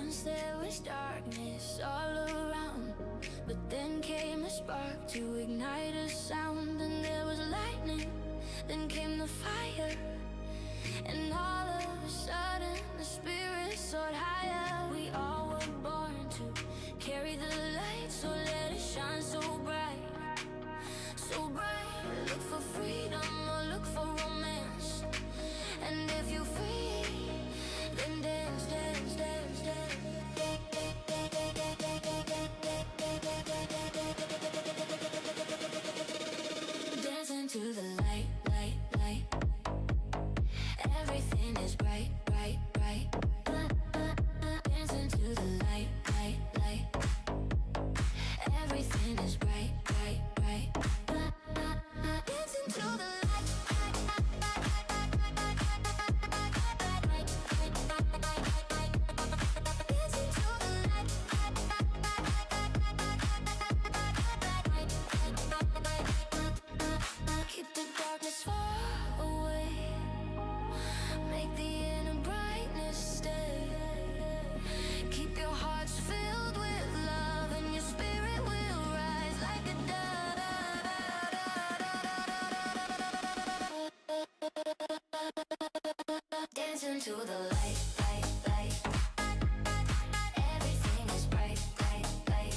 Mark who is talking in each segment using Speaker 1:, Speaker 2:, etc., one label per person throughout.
Speaker 1: Once there was darkness all around, but then came a spark to ignite a sound. And there was lightning, then came the fire, and all of a sudden the spirit soared higher. We all were born to carry the light, so let it shine so bright, so bright. Look for freedom or look for romance, and if you're free, then dance, dance, dance, dance. Dance into the light, light, light. Everything is bright, bright, bright. Dance into the light, light, light. Everything is bright, bright, bright. Dance into the light, light, light, light, light. Dance into the light, light, light. Keep the darkness far away. Make the inner brightness stay. Keep your hearts filled with love, and your spirit will rise like a dove. Dance into the light, light, light. Everything is bright, bright, bright.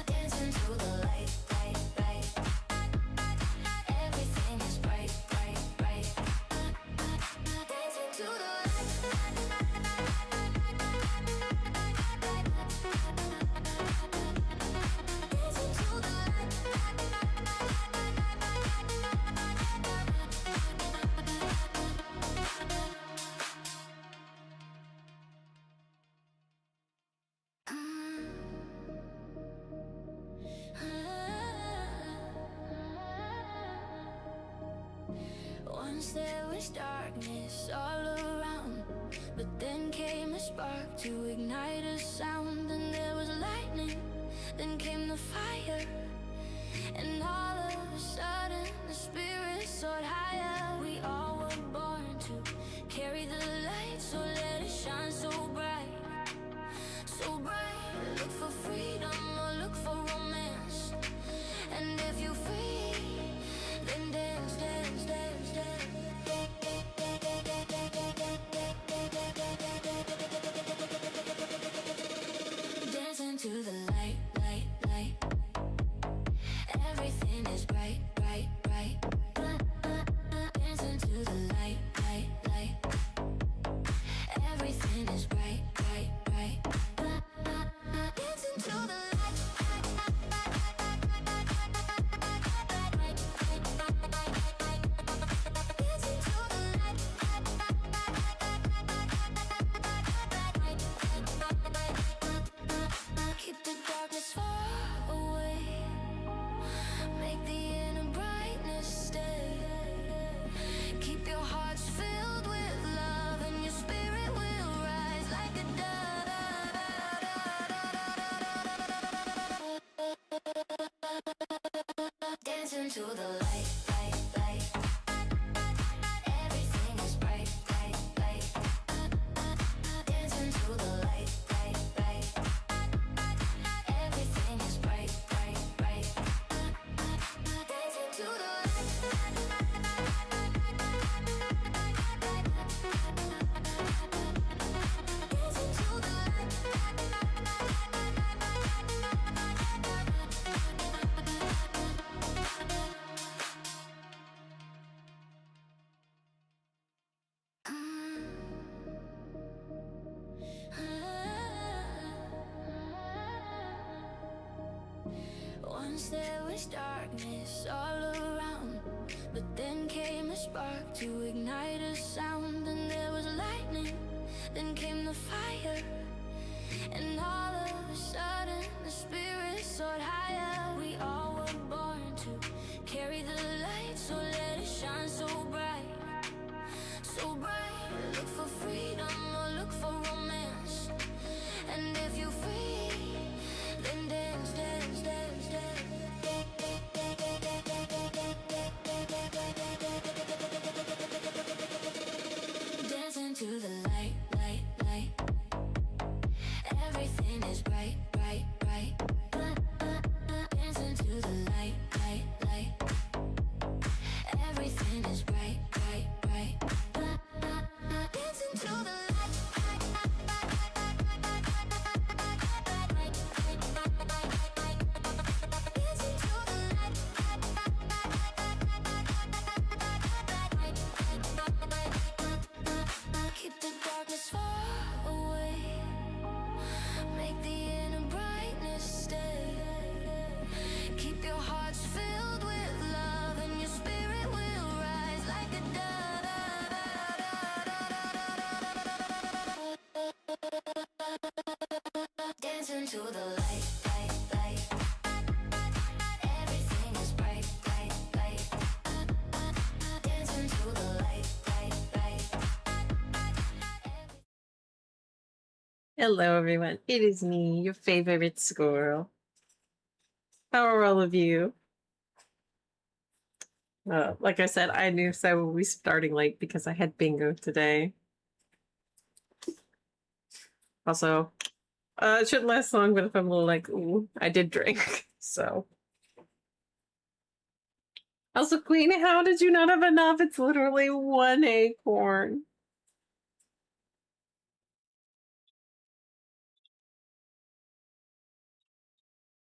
Speaker 1: Dance into the light, light, light. Everything is bright, bright, bright. Dance into the light, light, light, light. Dance into the light, light, Once there was darkness all around, but then came a spark to ignite a sound. And there was lightning, then came the fire, and all of a sudden the spirit soared higher. We all were born to carry the light, so let it shine so bright, so bright. Look for freedom or look for romance, and if you're free, then dance, dance, dance, dance. Dance into the light, light, light. Everything is bright, bright, bright. Dance into the light, light, light. Everything is bright, bright, bright. Dance into the light, light, light, light, light. Dance into the light, light, light. Keep the darkness far away. Make the inner brightness stay. Keep your hearts filled with love, and your spirit will rise like a dove. Dance into the light, light, light. Everything is bright, bright, bright. Dance into the light, light, light. Everything is bright, bright, bright. Dance into the light, light, light, light, light. Dance into the light, light, light, Once there was darkness all around, but then came a spark to ignite a sound. And there was lightning, then came the fire, and all of a sudden the spirit soared higher. We all were born to carry the light, so let it shine so bright, so bright. Look for freedom or look for romance, and if you're free, then dance, dance, dance, dance. Dance into the light, light, light.
Speaker 2: Hello, everyone. It is me, your favorite squirrel. How are all of you? Like I said, I knew I would be starting late because I had bingo today. Also, it shouldn't last long, but if I'm a little like, ooh, I did drink. So. Also, Queen, how did you not have enough? It's literally one acorn.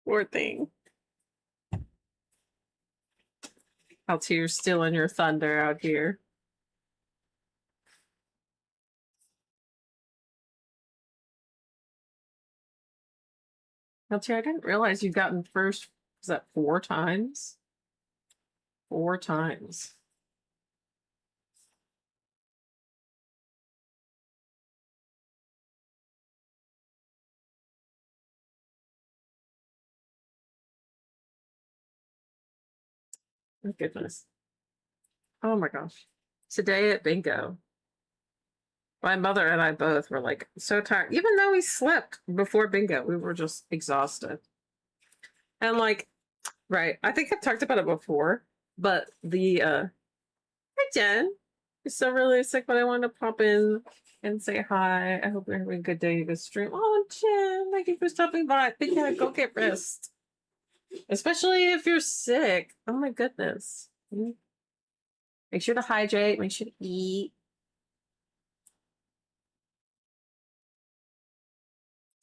Speaker 2: Poor thing. Out here stealing your thunder out here. Out here, I didn't realize you'd gotten first, was that 4 times? 4 times. My goodness. Oh my gosh. Today at bingo, my mother and I both were like so tired. Even though we slept before bingo, we were just exhausted. And like, right, I think I've talked about it before, but hi Jen. You're so really sick, but I wanted to pop in and say hi. I hope you're having a good day, good stream. Oh Jen, thank you for stopping by. But yeah, go get rest. Especially if you're sick. Oh my goodness. Make sure to hydrate, make sure to eat.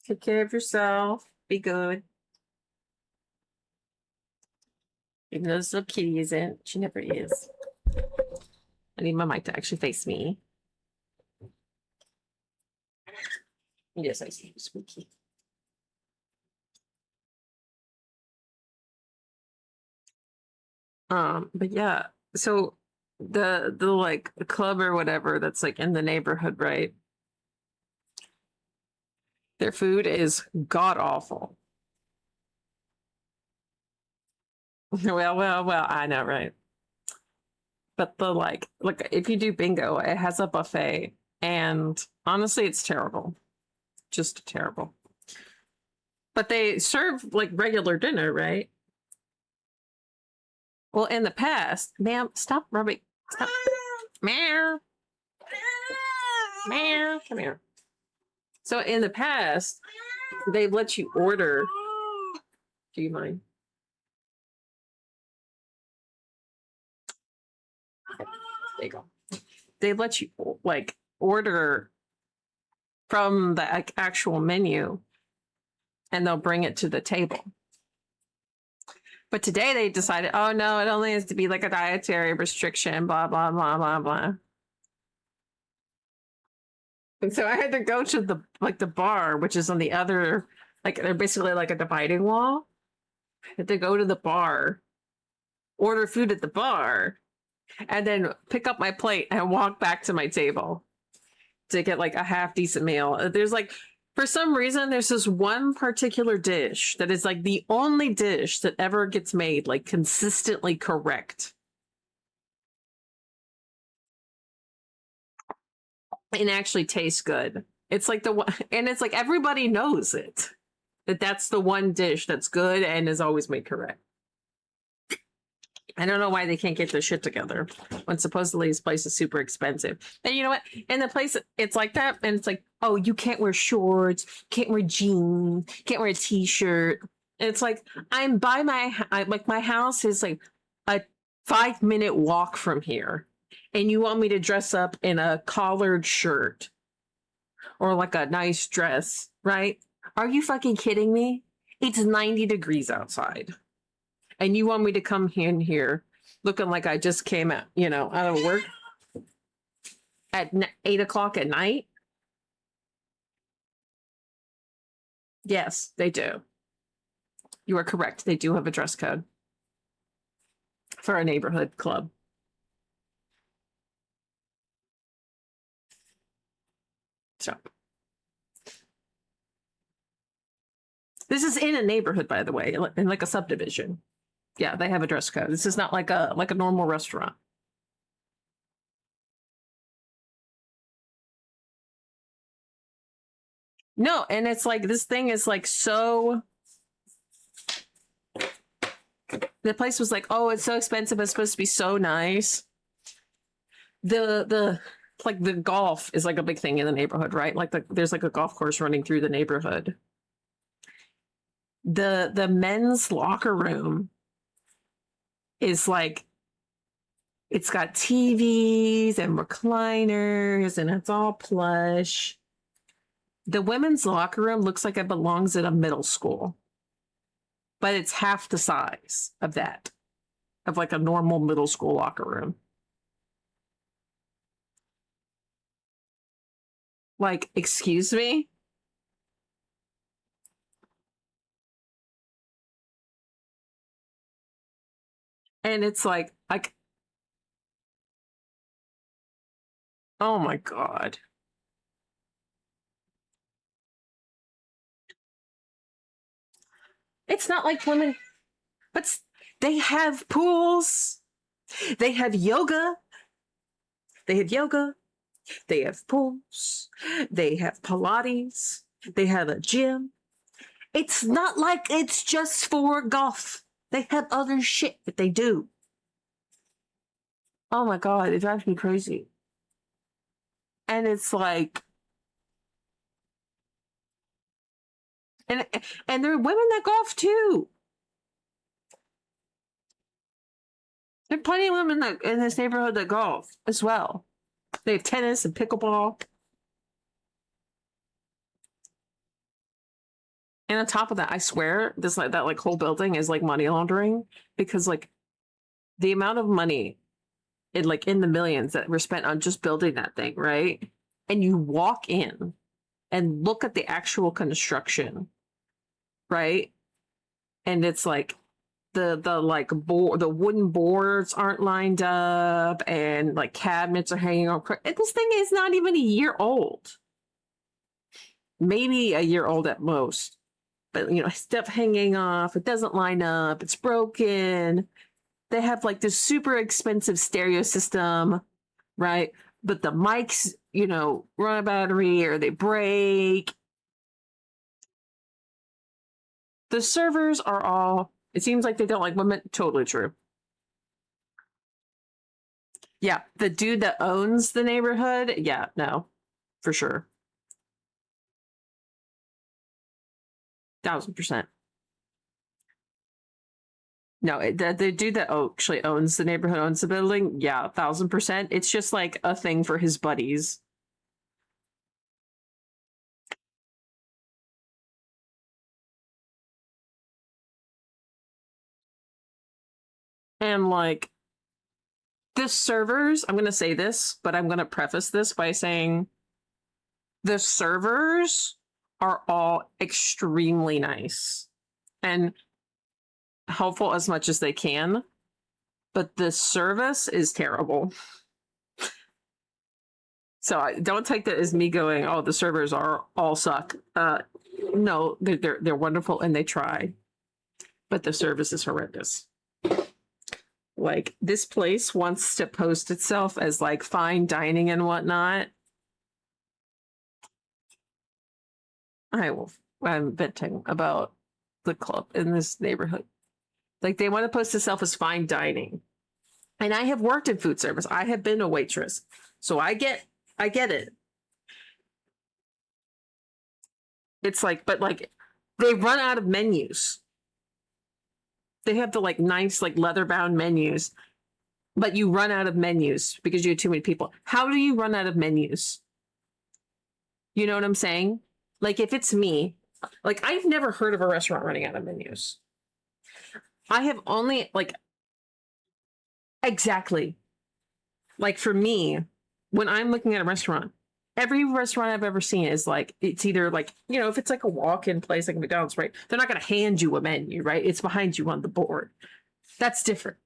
Speaker 2: Take care of yourself. Be good. Even though this little kitty isn't, she never is. I need my mic to actually face me. Yes, I see you, squeaky. But yeah, so the like the club or whatever that's like in the neighborhood, right? Their food is god awful. Well, I know, right? But the like if you do bingo, it has a buffet, and honestly, it's terrible. Just terrible. But they serve like regular dinner, right? Well, in the past, ma'am, stop rubbing. Stop. Meow. Meow. Come here. So in the past, they let you order. Do you mind? There you go. They let you like order from the actual menu, and they'll bring it to the table. But today they decided, oh no, it only has to be like a dietary restriction, blah blah blah blah blah. And so I had to go to the bar, which is on the other, like they're basically like a dividing wall. I had to go to the bar, order food at the bar, and then pick up my plate and walk back to my table to get like a half decent meal. There's like, for some reason, there's this one particular dish that is like the only dish that ever gets made like consistently correct. And actually tastes good. It's like the one, and it's like everybody knows it. That's the one dish that's good and is always made correct. I don't know why they can't get their shit together when supposedly this place is super expensive. And you know what? In the place, it's like that. And it's like, oh, you can't wear shorts, can't wear jeans, can't wear a t-shirt. And it's like, I'm by my house is like a 5-minute walk from here. And you want me to dress up in a collared shirt or like a nice dress, right? Are you fucking kidding me? It's 90 degrees outside. And you want me to come in here looking like I just came out, out of work at 8 o'clock at night? Yes, they do. You are correct. They do have a dress code for a neighborhood club. So this is in a neighborhood, by the way, in like a subdivision. Yeah, they have a dress code. This is not like a normal restaurant. No, and it's like this thing is like so. The place was like, oh, it's so expensive. It's supposed to be so nice. The like the golf is like a big thing in the neighborhood, right? Like there's like a golf course running through the neighborhood. The men's locker room is like, it's got TVs and recliners and it's all plush. The women's locker room looks like it belongs at a middle school, but it's half the size of that, of like a normal middle school locker room. Like, excuse me? And it's like, oh my God. It's not like women, but they have pools. They have yoga. They have yoga. They have pools. They have Pilates. They have a gym. It's not like it's just for golf. They have other shit that they do. Oh my God, it drives me crazy. And it's like, and there are women that golf too. There are plenty of women that in this neighborhood that golf as well. They have tennis and pickleball. And on top of that, I swear this like that like whole building is like money laundering, because like the amount of money in like in the millions that were spent on just building that thing, right? And you walk in and look at the actual construction, right? And it's like the wooden boards aren't lined up and like cabinets are hanging on. And this thing is not even a year old. Maybe a year old at most. But you know, stuff hanging off, it doesn't line up, it's broken. They have like this super expensive stereo system, right? But the mics, you know, run a battery or they break. The servers are all, it seems like they don't like women. Totally true. Yeah, the dude that owns the neighborhood, yeah, no, for sure. 1000%. No, the dude that actually owns the neighborhood, owns the building, yeah, 1000%. It's just like a thing for his buddies. And like, the servers, I'm going to say this, but I'm going to preface this by saying the servers are all extremely nice and helpful as much as they can, but the service is terrible. So I don't take that as me going, oh, the servers are all suck. No, they're wonderful and they try, but the service is horrendous. Like, this place wants to post itself as like fine dining and whatnot. I'm venting about the club in this neighborhood. Like, they want to post itself as fine dining. And I have worked in food service. I have been a waitress. So I get it. It's like, but like, they run out of menus. They have the like nice, like leather bound menus, but you run out of menus because you have too many people. How do you run out of menus? You know what I'm saying? Like, if it's me, like, I've never heard of a restaurant running out of menus. I have only like, exactly. Like, for me, when I'm looking at a restaurant, every restaurant I've ever seen is like, it's either like, you know, if it's like a walk-in place like McDonald's, right? They're not going to hand you a menu, right? It's behind you on the board. That's different.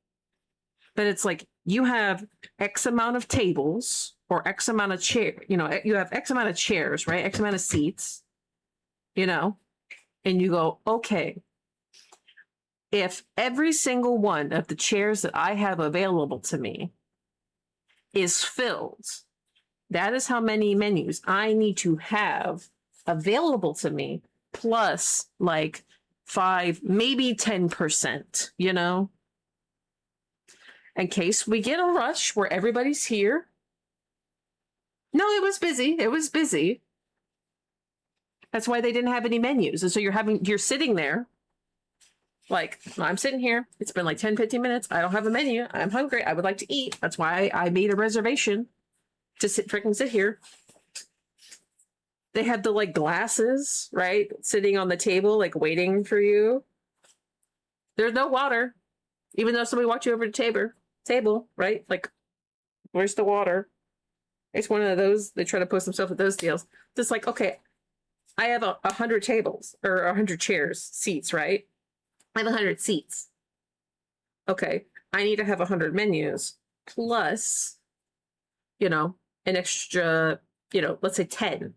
Speaker 2: But it's like, you have X amount of tables or X amount of chair, you know, you have X amount of chairs, right? X amount of seats, you know, and you go, okay, if every single one of the chairs that I have available to me is filled, that is how many menus I need to have available to me, plus like 5, maybe 10%, you know, in case we get a rush where everybody's here. No, it was busy. It was busy. That's why they didn't have any menus. And so you're sitting there. Like, I'm sitting here. It's been like 10, 15 minutes. I don't have a menu. I'm hungry. I would like to eat. That's why I made a reservation to freaking sit here. They had the like glasses, right? Sitting on the table, like waiting for you. There's no water, even though somebody walked you over to table, right? Like, where's the water? It's one of those, they try to post themselves with those deals. Just like, okay, I have 100 tables or 100 chairs, seats, right? I have 100 seats. Okay, I need to have 100 menus plus, you know, an extra, you know, let's say 10,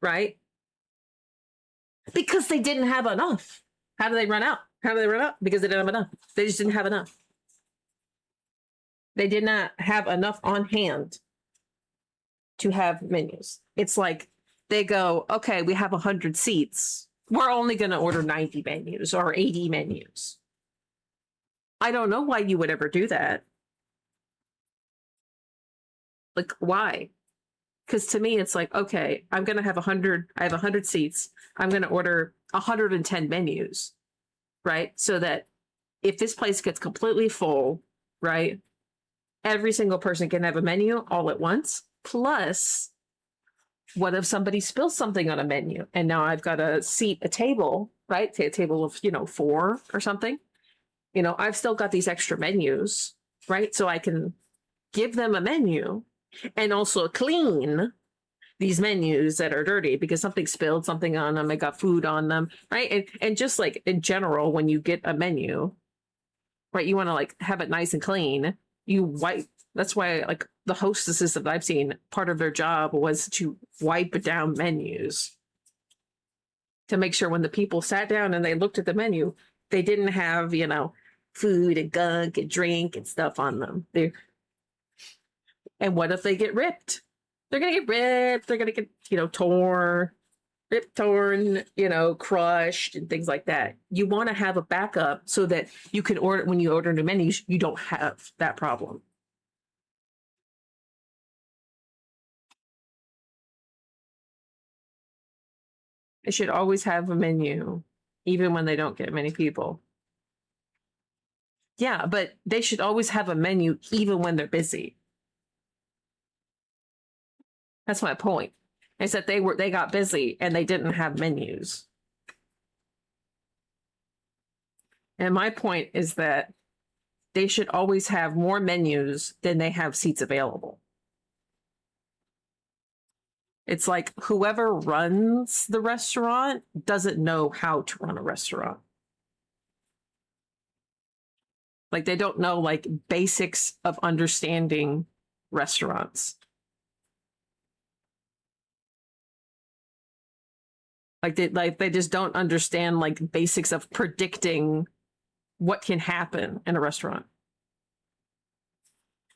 Speaker 2: right? Because they didn't have enough. How do they run out? How do they run out? Because they didn't have enough. They just didn't have enough. They did not have enough on hand to have menus. It's like they go, okay, we have 100 seats. We're only going to order 90 menus or 80 menus. I don't know why you would ever do that. Like, why? Because to me, it's like, okay, I'm going to have 100, I have 100 seats. I'm going to order 110 menus, right? So that if this place gets completely full, right, every single person can have a menu all at once. Plus, what if somebody spills something on a menu and now I've got to seat a table, right? Say a table of, you know, 4 or something. You know, I've still got these extra menus, right? So I can give them a menu and also clean these menus that are dirty because something spilled something on them. I got food on them, right? And just like in general, when you get a menu, right, you want to like have it nice and clean. You wipe. That's why like the hostesses that I've seen, part of their job was to wipe down menus to make sure when the people sat down and they looked at the menu, they didn't have, you know, food and gunk and drink and stuff on them. And what if they get ripped? They're going to get ripped. They're going to get, you know, torn, you know, crushed and things like that. You want to have a backup so that you can order, when you order new menus, you don't have that problem. They should always have a menu, even when they don't get many people. Yeah, but they should always have a menu, even when they're busy. That's my point. Is that they got busy and they didn't have menus. And my point is that they should always have more menus than they have seats available. It's like whoever runs the restaurant doesn't know how to run a restaurant. Like they don't know like basics of understanding restaurants. Like they just don't understand like basics of predicting what can happen in a restaurant.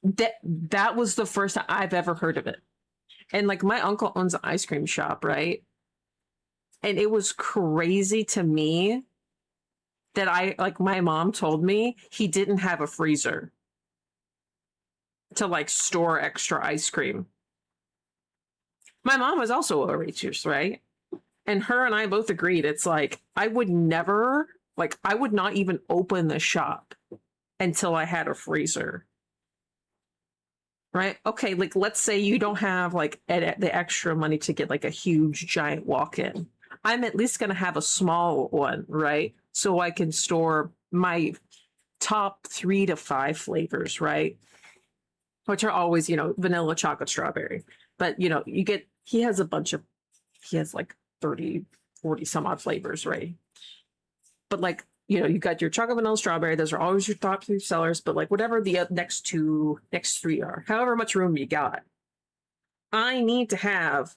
Speaker 2: That was the first time I've ever heard of it. And like my uncle owns an ice cream shop, right? And it was crazy to me that my mom told me he didn't have a freezer to like store extra ice cream. My mom was also a waitress, right? And her and I both agreed it's like I would never, like I would not even open the shop until I had a freezer. Right? Okay, like let's say you don't have like the extra money to get like a huge giant walk-in. I'm at least going to have a small one, right? So I can store my top 3 to 5 flavors, right? Which are always, you know, vanilla, chocolate, strawberry. But, you know, he has like 30, 40 some odd flavors, right? But like, you know, you got your chocolate, vanilla, strawberry. Those are always your top 3 sellers. But like whatever the next 3 are, however much room you got, I need to have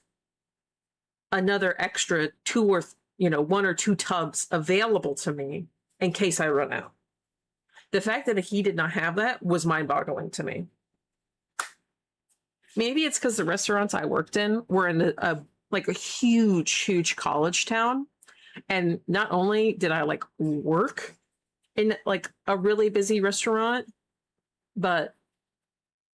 Speaker 2: another extra 2 or 1 or 2 tubs available to me in case I run out. The fact that he did not have that was mind-boggling to me. Maybe it's because the restaurants I worked in were in a like a huge college town. And not only did I like work in like a really busy restaurant, but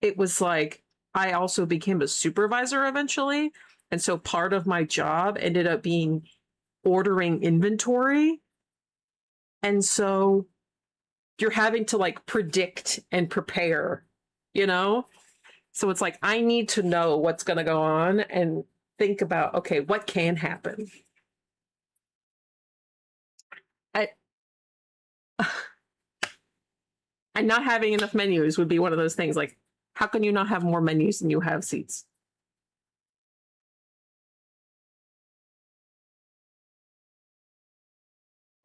Speaker 2: it was like I also became a supervisor eventually. And so part of my job ended up being ordering inventory. And so you're having to like predict and prepare, you know? So it's like I need to know what's going to go on and think about, okay, what can happen? I, and not having enough menus would be one of those things. Like, how can you not have more menus than you have seats?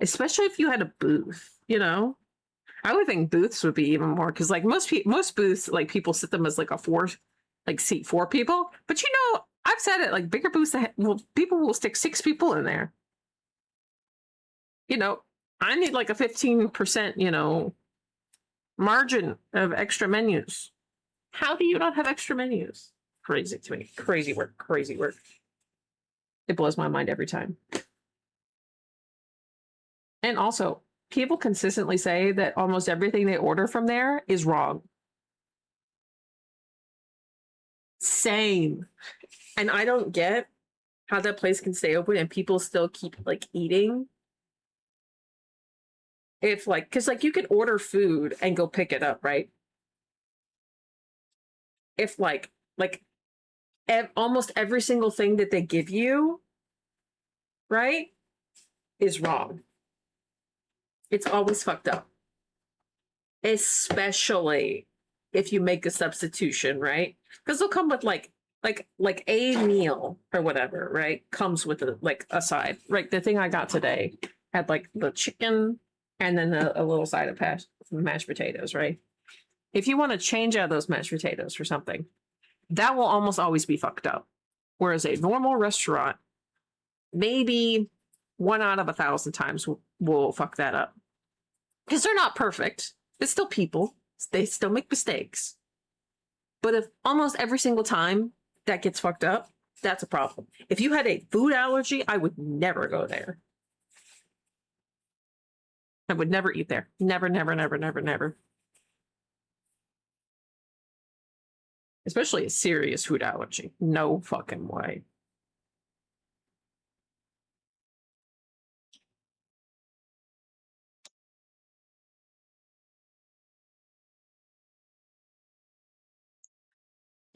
Speaker 2: Especially if you had a booth, you know? I would think booths would be even more because, like, most booths, like people sit them as like a four, like seat four people. But you know, I've said it, like bigger booths, well, people will stick 6 people in there. You know, I need like a 15%, you know, margin of extra menus. How do you not have extra menus? Crazy to me. Crazy work. Crazy work. It blows my mind every time. And also, people consistently say that almost everything they order from there is wrong. Same. And I don't get how that place can stay open and people still keep like eating. If like, because like you can order food and go pick it up, right? If almost every single thing that they give you, right, is wrong. It's always fucked up. Especially if you make a substitution, right? Because they'll come with like a meal or whatever, right? Comes with a side. Right. The thing I got today had like the chicken and then a little side of mashed potatoes, right? If you want to change out those mashed potatoes for something, that will almost always be fucked up. Whereas a normal restaurant, maybe 1 out of 1,000 times will fuck that up. Because they're not perfect. It's still people. They still make mistakes. But if almost every single time that gets fucked up, that's a problem. If you had a food allergy, I would never go there. I would never eat there. Never, never, never, never, never. Especially a serious food allergy. No fucking way.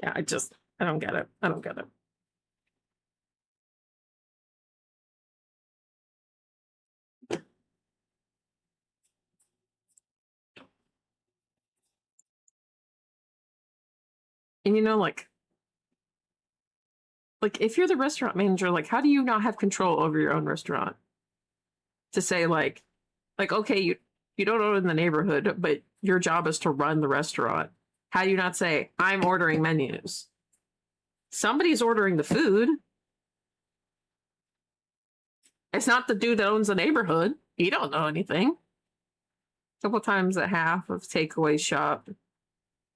Speaker 2: Yeah, I don't get it. I don't get it. And you know, like if you're the restaurant manager, like how do you not have control over your own restaurant? To say like okay, you don't own the neighborhood, but your job is to run the restaurant. How do you not say, I'm ordering menus? Somebody's ordering the food. It's not the dude that owns the neighborhood. He don't know anything. A couple times a half of takeaway shop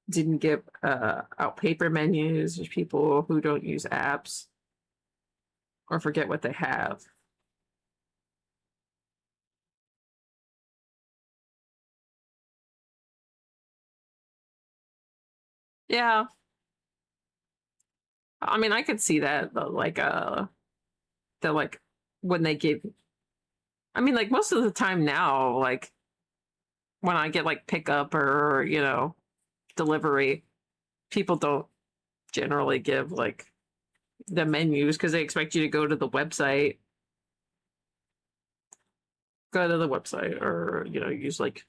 Speaker 2: didn't give out paper menus. There's people who don't use apps or forget what they have. Yeah. I mean, I could see that, but like when they give, I mean, like most of the time now, like when I get like pickup or, you know, delivery, people don't generally give like the menus because they expect you to go to the website. Go to the website or, you know, use like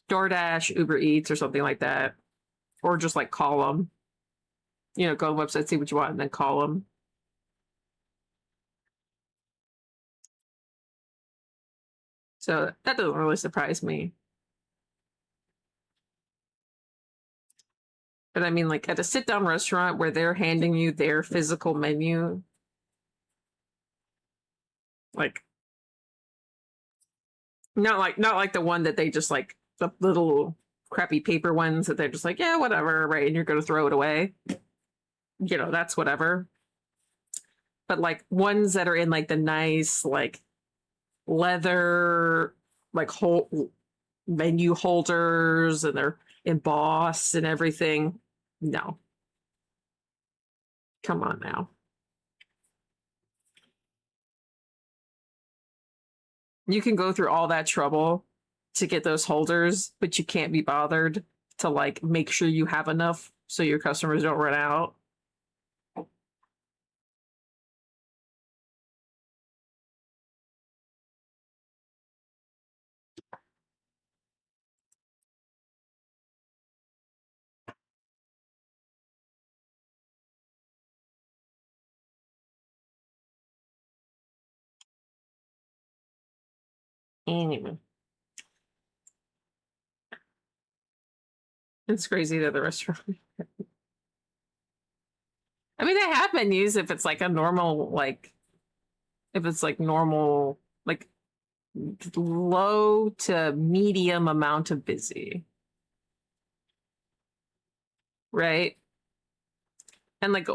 Speaker 2: DoorDash, Uber Eats or something like that. Or just like call them. You know, go on the website, see what you want, and then call them. So that doesn't really surprise me. But I mean, like at a sit down restaurant where they're handing you their physical menu, like not like the one that they just like the little crappy paper ones that they're just like, yeah, whatever, right? And you're gonna throw it away. You know, that's whatever. but like ones that are in like the nice like leather like whole menu holders and they're embossed and everything. No. Come on now. You can go through all that trouble to get those holders, but you can't be bothered to like make sure you have enough so your customers don't run out. Anyway, it's crazy that the restaurant. I mean, they have menus if it's like a normal, like, if it's like normal, like low to medium amount of busy, right? And like,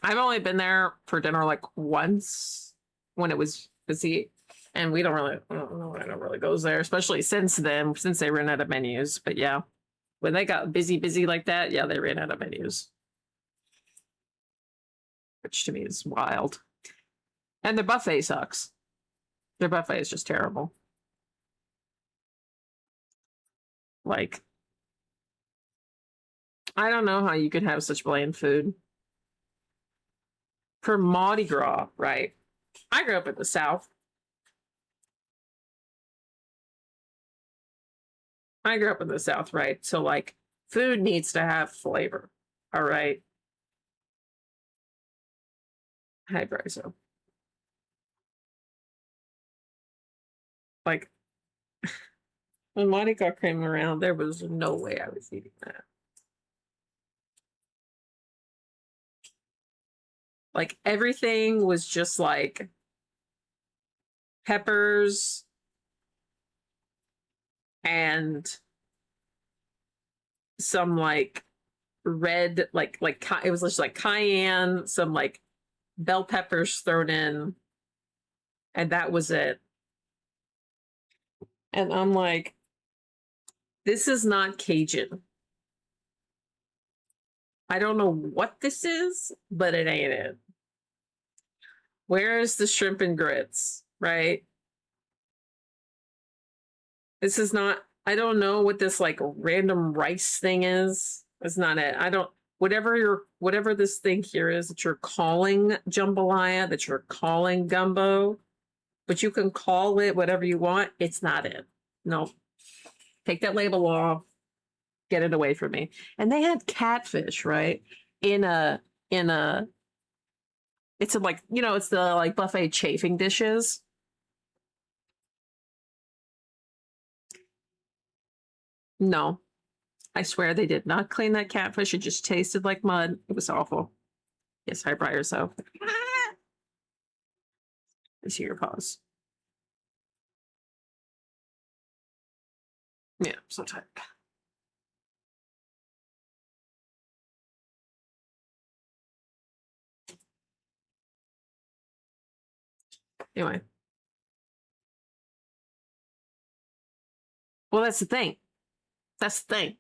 Speaker 2: I've only been there for dinner like once when it was busy, and we don't really, I don't know, I don't really goes there, especially since then, since they ran out of menus. But yeah, when they got busy like that, yeah, they ran out of menus, which to me is wild. And their buffet sucks. Their buffet is just terrible. Like, I don't know how you could have such bland food. For Mardi Gras, right? I grew up in the South. I grew up in the South, right? So, like, food needs to have flavor. All right. Hi, Bryso. Like, when Mardi Gras came around, there was no way I was eating that. Like, everything was just like peppers and some like red, like it was just like cayenne, some like bell peppers thrown in, and that was it. And I'm like, this is not Cajun. I don't know what this is, but it ain't it. Where's the shrimp and grits, right? This is not, I don't know what this like random rice thing is. It's not it. I don't, whatever this thing here is that you're calling jambalaya, that you're calling gumbo, but you can call it whatever you want. It's not it. No. Take that label off. Get it away from me. And they had catfish, right? In a it's a like, you know, it's the like buffet chafing dishes. No, I swear they did not clean that catfish. It just tasted like mud. It was awful. Yes, hi, Briar. So I see your paws. Yeah, I'm so tired. Anyway. Well, that's the thing. That's the thing.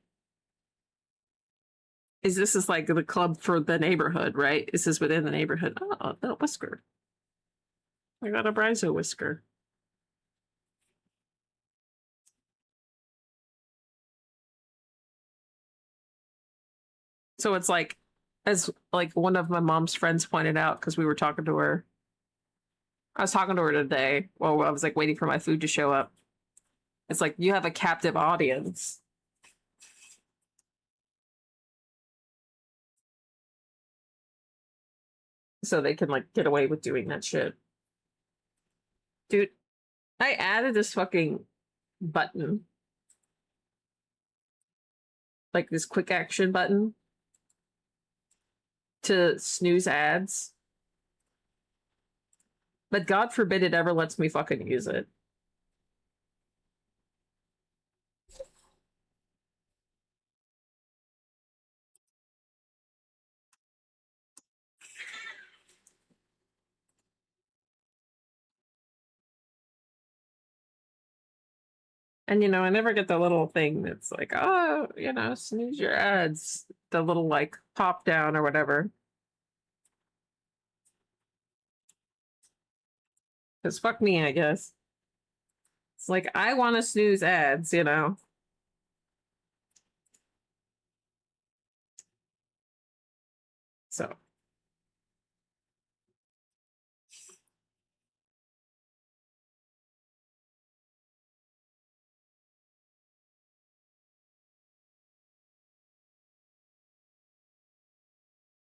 Speaker 2: Is this is like the club for the neighborhood, right? This is within the neighborhood. Oh, the whisker. I got a Brizo whisker. So it's like, as like one of my mom's friends pointed out, because we were talking to her. I was talking to her today while I was like waiting for my food to show up. It's like you have a captive audience. So they can like get away with doing that shit. Dude, I added this fucking button. Like this quick action button to snooze ads. But God forbid it ever lets me fucking use it. And you know, I never get the little thing that's like, oh, you know, snooze your ads. The little like pop down or whatever. Because fuck me, I guess. It's like I want to snooze ads, you know. So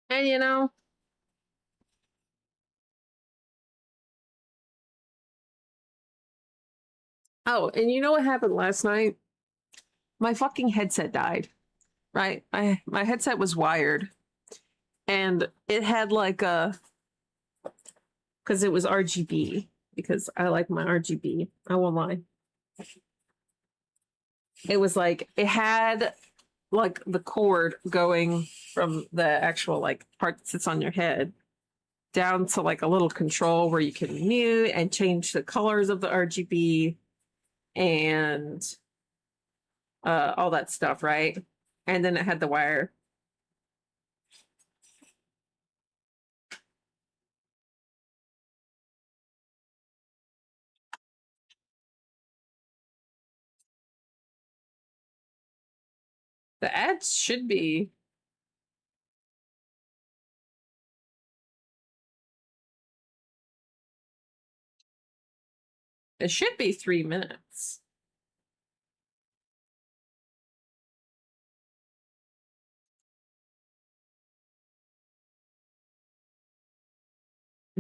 Speaker 2: and you know, oh, and you know what happened last night? My fucking headset died. Right? My headset was wired and it had like a because it was RGB because I like my RGB. I won't lie. It was like it had like the cord going from the actual like part that sits on your head down to like a little control where you can mute and change the colors of the RGB and all that stuff, right? And then it had the wire. The ads should be it should be 3 minutes.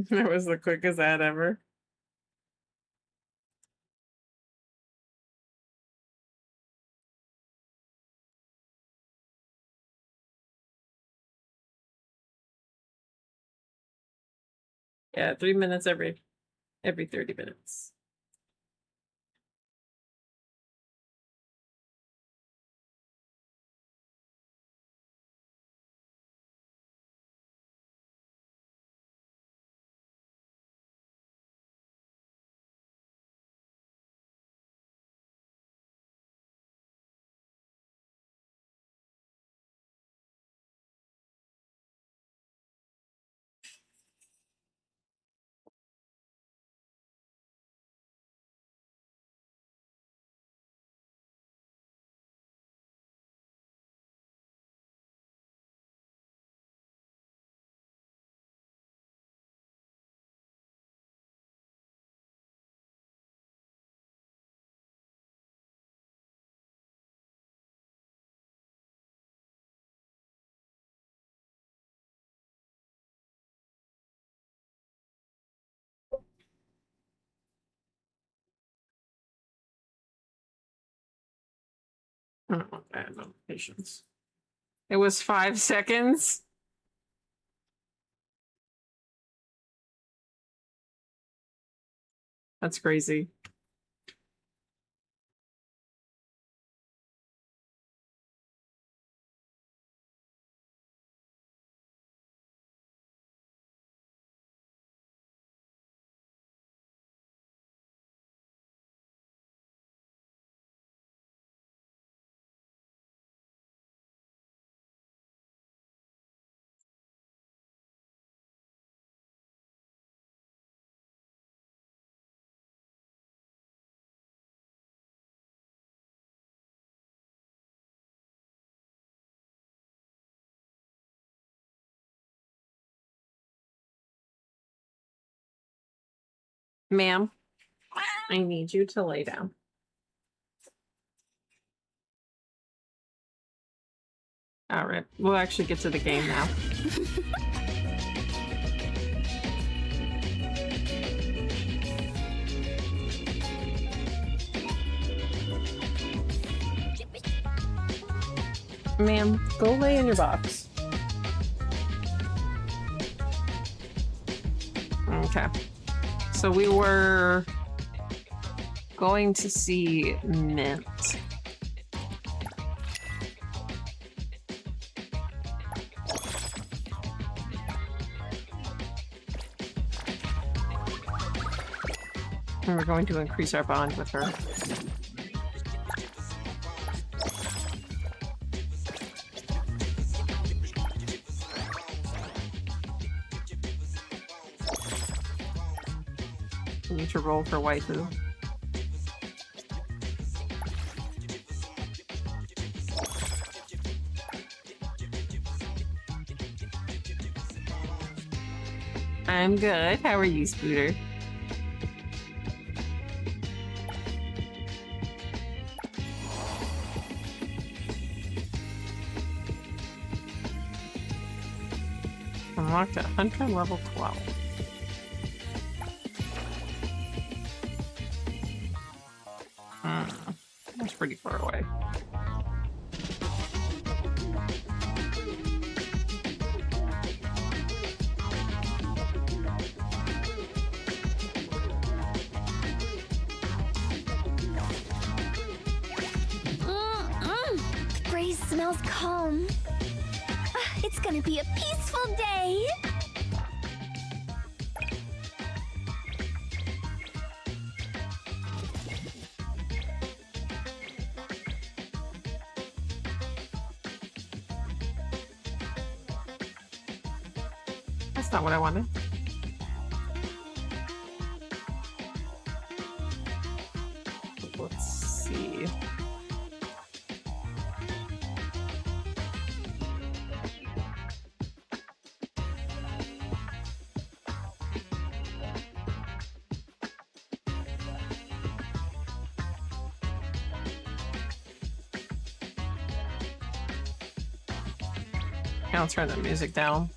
Speaker 2: That was the quickest ad ever. Yeah, 3 minutes every 30 minutes. Oh, I have no patience. It was 5 seconds. That's crazy. Ma'am, I need you to lay down. All right, we'll actually get to the game now. Ma'am, go lay in your box. Okay. So we were going to see Mint. And we're going to increase our bond with her. I need to roll for waifu. I'm good. How are you, Scooter? Unlocked at Hunter level 12. That's pretty far away.
Speaker 1: The breeze smells calm. It's gonna be a peaceful day.
Speaker 2: That's not what I wanted. Let's see. I'll turn the music down.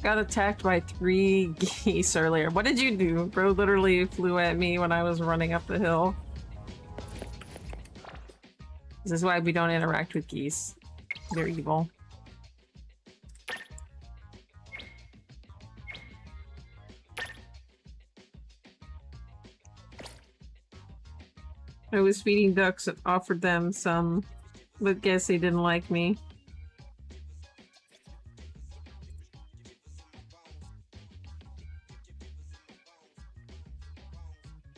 Speaker 2: Got attacked by 3 geese earlier. What did you do? Bro literally flew at me when I was running up the hill. This is why we don't interact with geese. They're evil. I was feeding ducks and offered them some, but guess they didn't like me.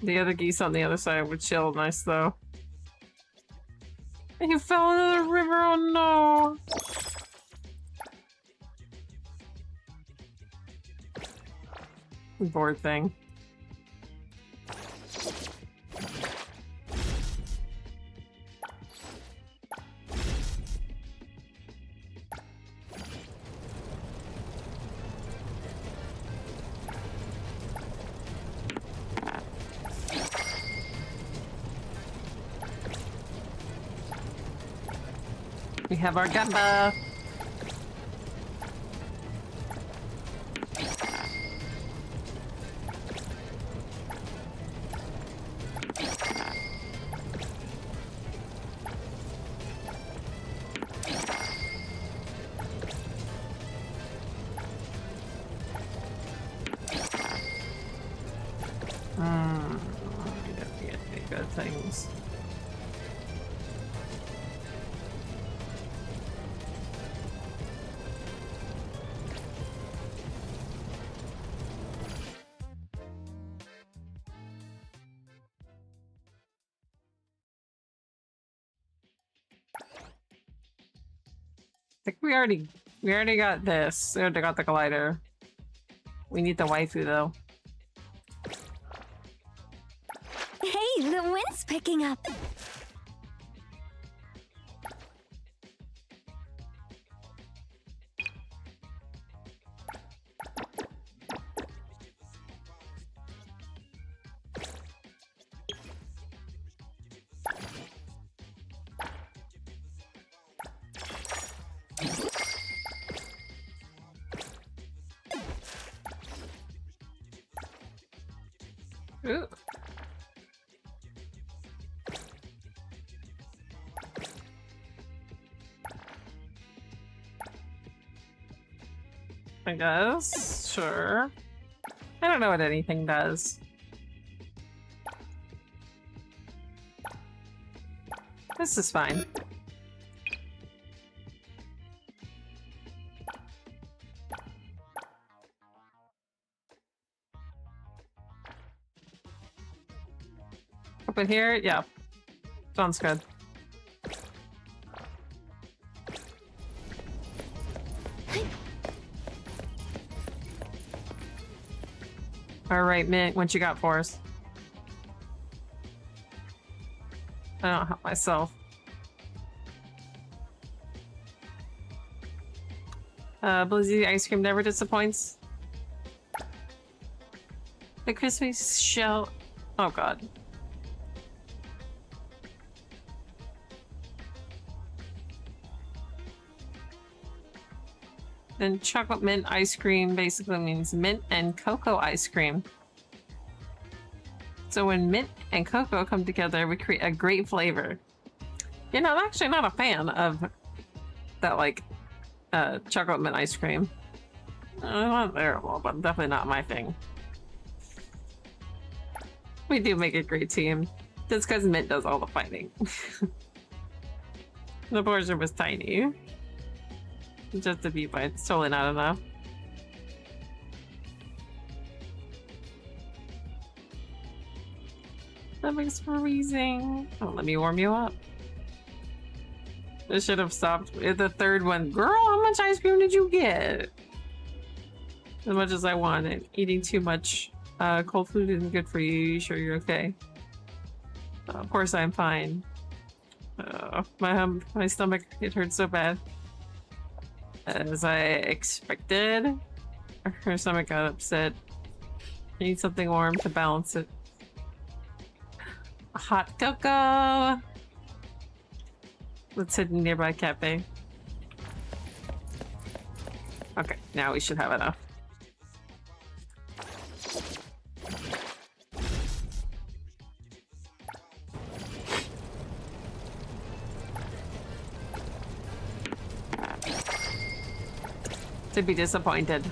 Speaker 2: The other geese on the other side would chill nice though. You fell into the river, oh no! Board thing. We have our gamba. Good things. I think we already got this. We already got the glider. We need the waifu though.
Speaker 1: Hey, the wind's picking up.
Speaker 2: Ooh. I guess. Sure. I don't know what anything does. This is fine. Up in here? Yeah. Sounds good. All right, Mint, what you got for us? I don't help myself. Blizzy ice cream never disappoints. The crispy shell. Oh god. Then chocolate mint ice cream basically means mint and cocoa ice cream. So when mint and cocoa come together, we create a great flavor. You know, I'm actually not a fan of that, like, chocolate mint ice cream. Not terrible, but definitely not my thing. We do make a great team. Just because Mint does all the fighting. The portion was tiny. Just to be fine. It's totally not enough. That makes freezing. Oh, let me warm you up. I should have stopped at the third one. Girl, how much ice cream did you get? As much as I wanted. Eating too much cold food isn't good for you. You sure you're okay? Of course I'm fine. My stomach, it hurts so bad. As I expected. Her stomach got upset. I need something warm to balance it. Hot cocoa! Let's hit a nearby cafe. Okay, now we should have enough. To be disappointed.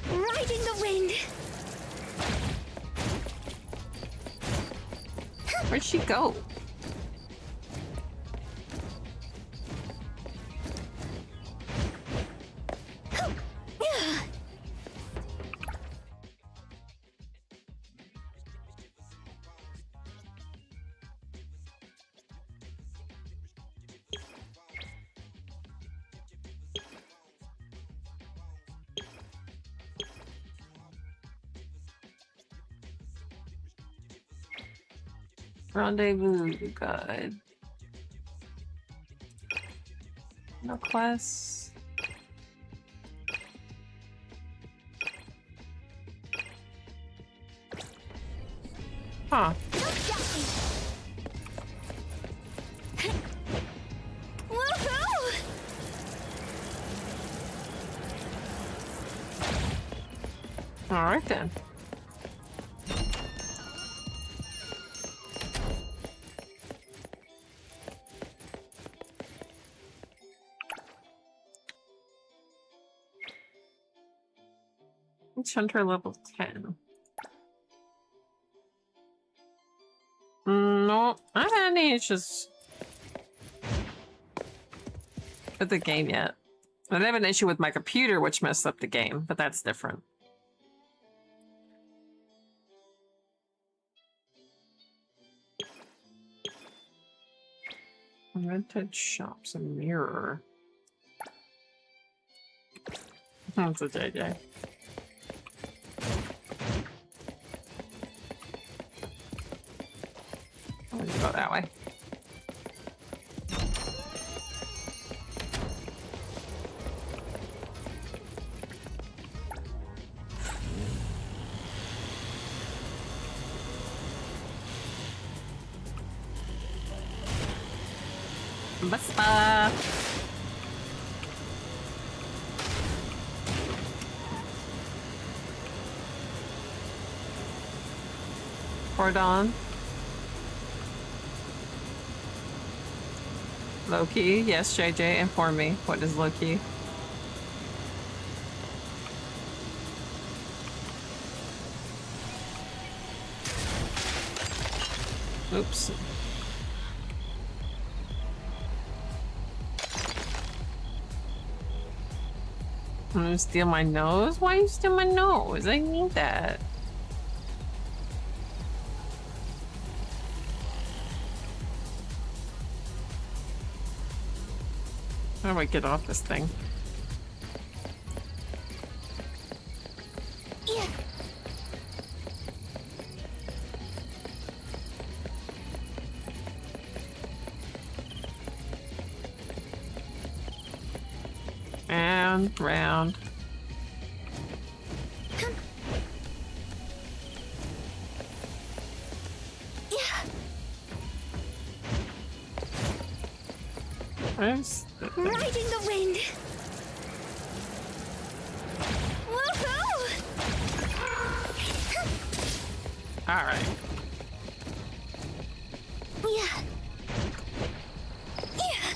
Speaker 1: Riding the wind.
Speaker 2: Where'd she go? Rendezvous, good. No quests. Huh.
Speaker 1: Woohoo!
Speaker 2: All right then. Hunter level 10. No, I haven't had any issues with the game yet. I have an issue with my computer, which messed up the game, but that's different. Rented shops, a mirror. That's a JJ. Let's go that way. Basta. Cordon. Low-key, yes, JJ, inform me. What is low-key? Oops. I'm gonna steal my nose? Why you steal my nose? I need that. How do I get off this thing?
Speaker 1: Yeah.
Speaker 2: And round.
Speaker 1: Yeah.
Speaker 2: There's
Speaker 1: Riding the wind. Woohoo!
Speaker 2: all right.
Speaker 1: Yeah. Yeah.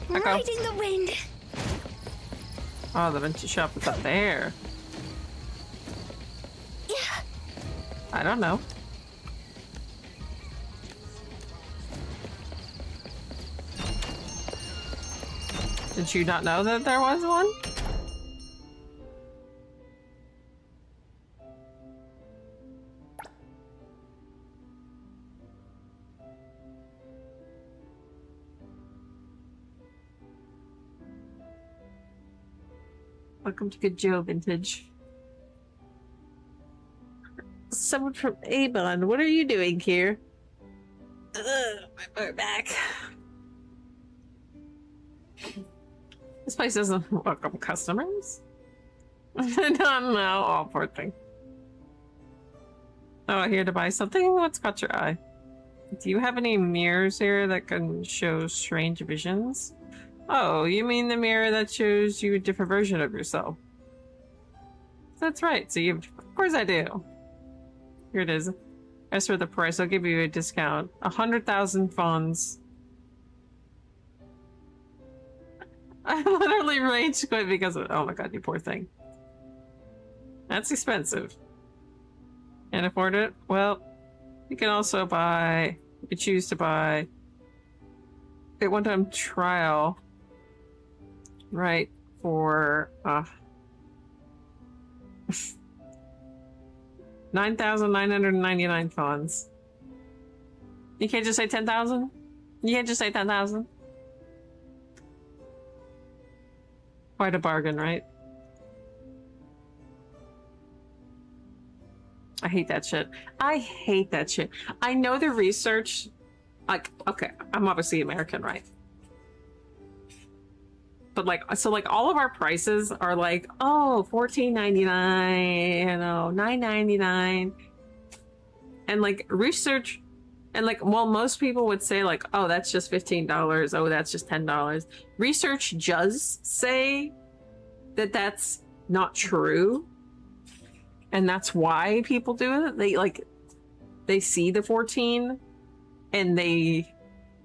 Speaker 2: I go.
Speaker 1: Riding the wind.
Speaker 2: Oh, the vintage shop is up there.
Speaker 1: Yeah.
Speaker 2: I don't know. Did you not know that there was one? Welcome to Good Joe Vintage. Someone from Avon, what are you doing here? My back. This place doesn't welcome customers. No, oh, poor thing. Oh, here to buy something? What's caught your eye? Do you have any mirrors here that can show strange visions? Oh, you mean the mirror that shows you a different version of yourself? That's right, so you... Of course I do. Here it is. As for the price, I'll give you a discount. 100,000 funds. I literally rage quit because of... Oh my god, you poor thing. That's expensive. Can't afford it? Well, you can also buy... You can choose to buy... a one-time trial. Right, for... 9,999 funds. You can't just say 10,000? You can't just say 10,000? Quite a bargain, right? I hate that shit. I hate that shit. I know the research, like, okay, I'm obviously American, right? But like, so like all of our prices are like, oh, $14.99, you know, $9.99. And like research, and like, well, most people would say like, oh, that's just $15. Oh, that's just $10. Research does say that that's not true. And that's why people do it. They like, they see the 14 and they,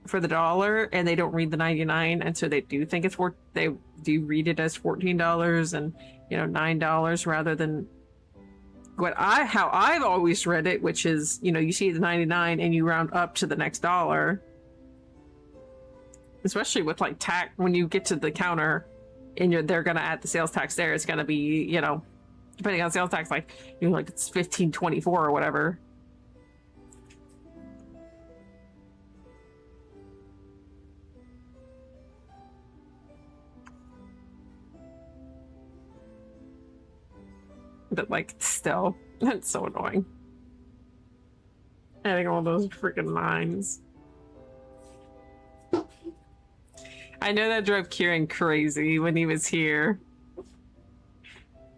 Speaker 2: for the dollar, and they don't read the 99. And so they do think it's they do read it as $14 and, you know, $9 rather than how I've always read it, which is, you know, you see the 99 and you round up to the next dollar. Especially with like tax, when you get to the counter and they're gonna add the sales tax there, it's gonna be, you know, depending on sales tax, like, you know, like it's $15.24 or whatever. But like, still, it's so annoying. Adding all those freaking lines. I know that drove Kieran crazy when he was here.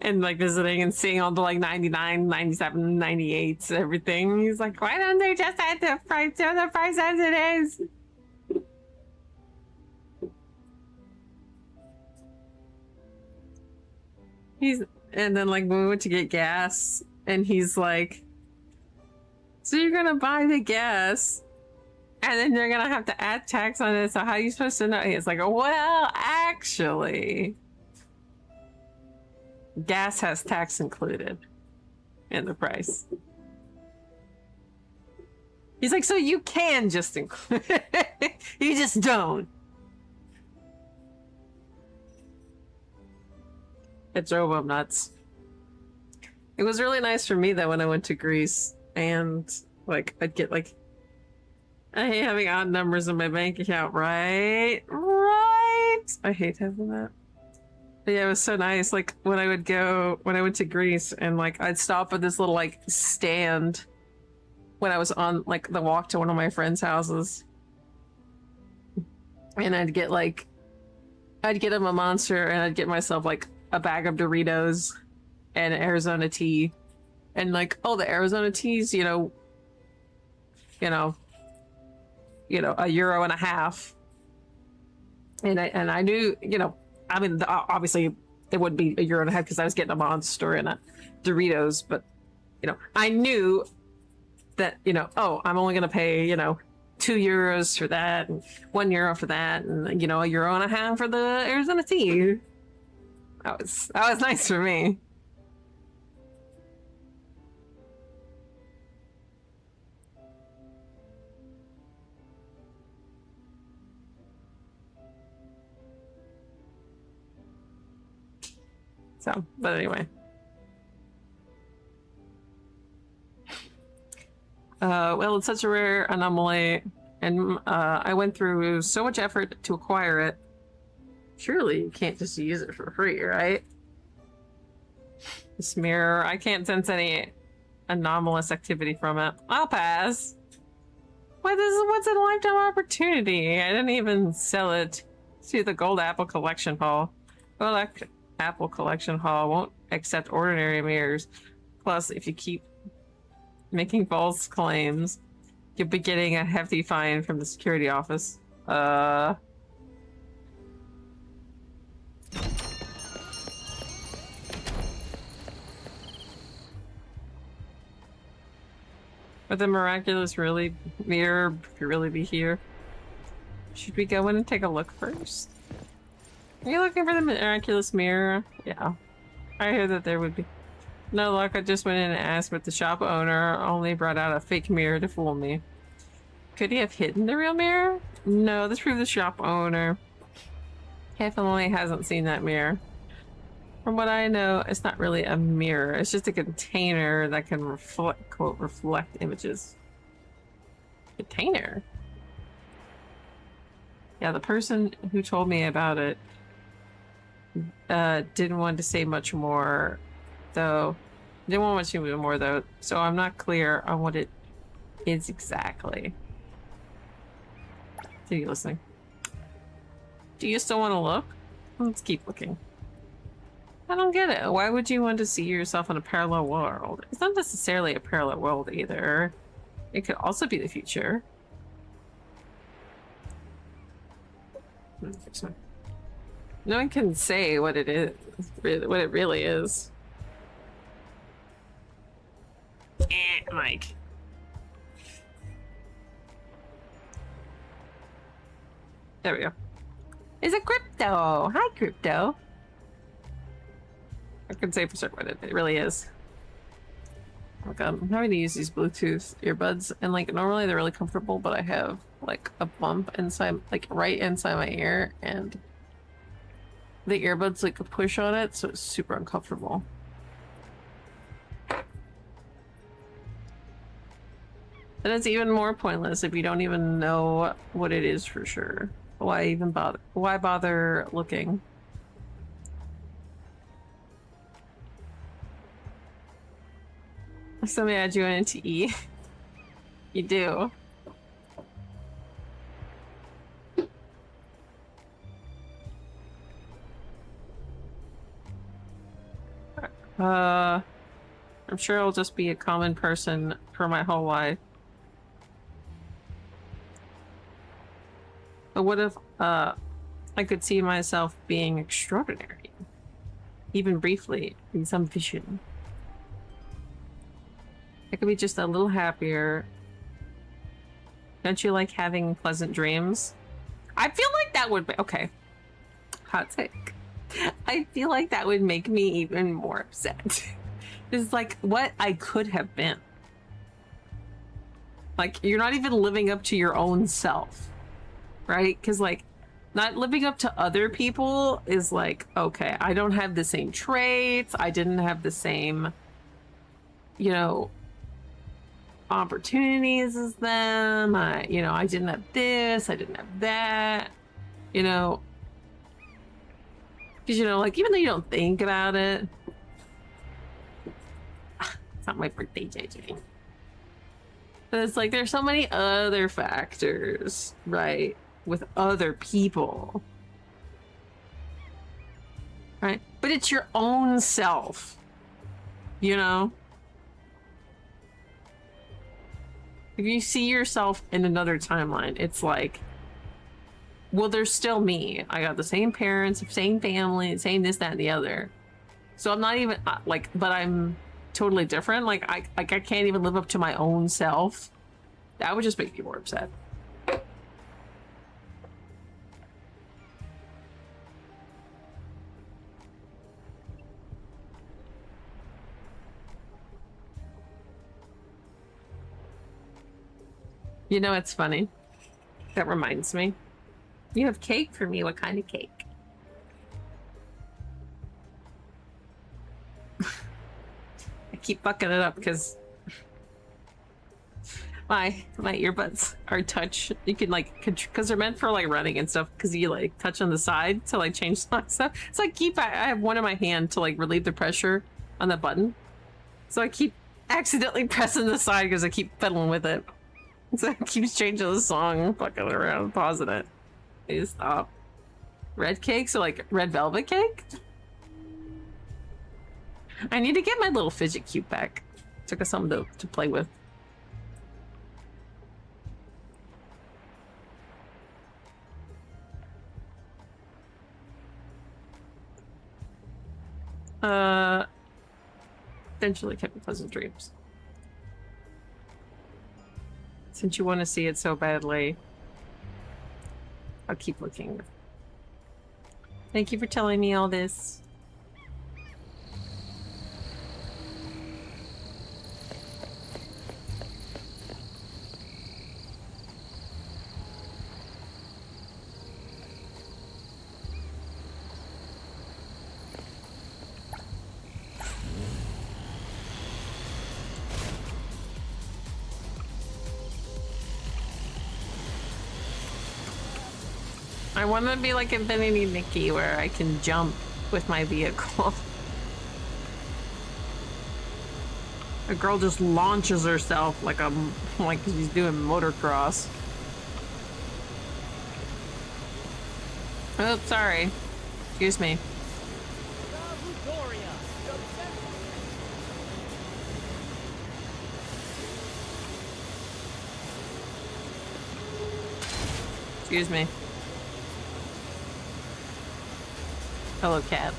Speaker 2: And like visiting and seeing all the like 99, 97, 98s, everything. He's like, why don't they just add the price as it is? And then like when we went to get gas and he's like, so you're gonna buy the gas and then you're gonna have to add tax on it, so how are you supposed to know? He's like, well, actually, gas has tax included in the price. He's like, so you can just include you just don't. It drove him nuts. It was really nice for me though when I went to Greece, and like I'd get like, I hate having odd numbers in my bank account, right? Right. I hate having that. But yeah, it was so nice. Like when I went to Greece, and like I'd stop at this little like stand when I was on like the walk to one of my friends' houses, and I'd get him a Monster, and I'd get myself like a bag of Doritos and Arizona tea, and like, oh, the Arizona teas, €1.50, and I knew, I mean, obviously it would be €1.50 because I was getting a Monster and a Doritos, but I knew that, oh, I'm only gonna pay, €2 for that, and €1 for that, and €1.50 for the Arizona tea. That was nice for me. So, but anyway. Well, it's such a rare anomaly, and I went through so much effort to acquire it. Surely you can't just use it for free, right? This mirror, I can't sense any anomalous activity from it. I'll pass. What's a lifetime opportunity? I didn't even sell it to the Gold Apple Collection Hall. Gold Apple Collection Hall won't accept ordinary mirrors. Plus, if you keep making false claims, you'll be getting a hefty fine from the security office. Would the miraculous mirror really be here? Should we go in and take a look first? Are you looking for the miraculous mirror? Yeah. I heard that there would be. No luck, I just went in and asked, but the shop owner only brought out a fake mirror to fool me. Could he have hidden the real mirror? No, this proves the shop owner definitely hasn't seen that mirror. From what I know, it's not really a mirror. It's just a container that can reflect images. Container? Yeah, the person who told me about it didn't want to say much more, though. Didn't want much more, though, so I'm not clear on what it is exactly. Are you listening? Do you still want to look? Let's keep looking. I don't get it. Why would you want to see yourself in a parallel world? It's not necessarily a parallel world either. It could also be the future. No one can say what it is, what it really is. Mike. There we go. Is it Crypto? Hi, Crypto. I can say for certain what it really is. Oh god, I'm having to use these Bluetooth earbuds, and like normally they're really comfortable, but I have like a bump inside, like right inside my ear, and the earbuds like push on it, so it's super uncomfortable. And it's even more pointless if you don't even know what it is for sure. Why even bother? Why bother looking? Somebody add you into E. You do. I'm sure I'll just be a common person for my whole life. But what if, I could see myself being extraordinary? Even briefly, in some vision. I could be just a little happier. Don't you like having pleasant dreams? I feel like that would be... Okay. Hot take. I feel like that would make me even more upset. It's like what I could have been. Like, you're not even living up to your own self, right? Because, like, not living up to other people is like, okay, I don't have the same traits. I didn't have the same, you know, opportunities as them. I didn't have this. I didn't have that, you know. Because, like, even though you don't think about it, it's not my birthday, JJ. But it's like, there's so many other factors, right? With other people. Right? But it's your own self, you know? If you see yourself in another timeline, it's like, well, there's still me. I got the same parents, same family, same this, that, and the other. So I'm not even like, but I'm totally different. Like I can't even live up to my own self. That would just make me more upset. You know, it's funny. That reminds me. You have cake for me. What kind of cake? I keep fucking it up because my earbuds are touch. You can like, because they're meant for like running and stuff, because you like touch on the side to like change stuff. So I have one in my hand to like relieve the pressure on the button. So I keep accidentally pressing the side because I keep fiddling with it. So it keeps changing the song, fucking around, pausing it. Please stop. Red cake? So like red velvet cake? I need to get my little fidget cube back. Took us something to play with. Eventually kept me pleasant dreams. Since you want to see it so badly, I'll keep looking. Thank you for telling me all this. I want to be like Infinity Nikki, where I can jump with my vehicle. A girl just launches herself like she's doing motocross. Oh, sorry. Excuse me. Excuse me. Hello, cat.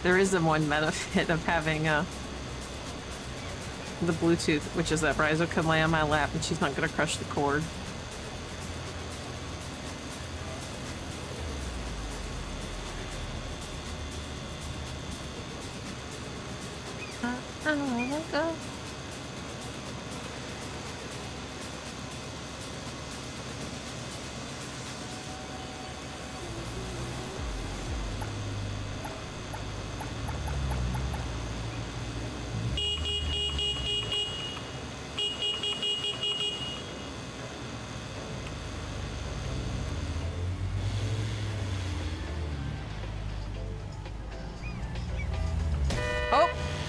Speaker 2: There is the one benefit of having the Bluetooth, which is that Bryzo can lay on my lap and she's not gonna crush the cord. I wanna go.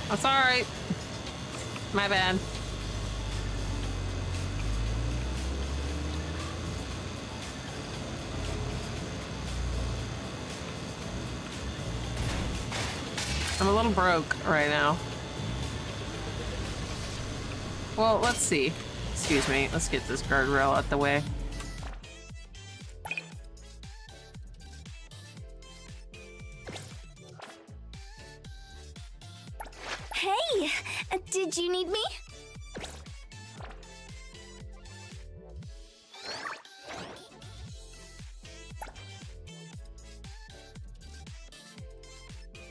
Speaker 2: That's alright. My bad. I'm a little broke right now. Well, let's see. Excuse me. Let's get this guardrail out the way.
Speaker 1: Hey! Did you need me?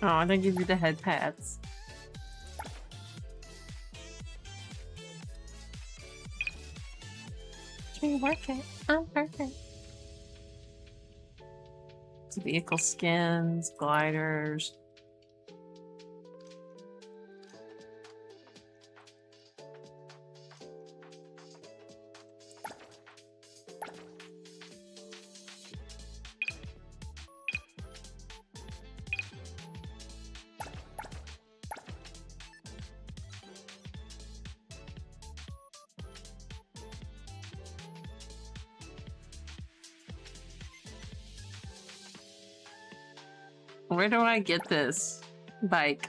Speaker 2: Oh, I think give you the head pads. me work it. I'm perfect. Vehicle skins, gliders. Where do I get this bike?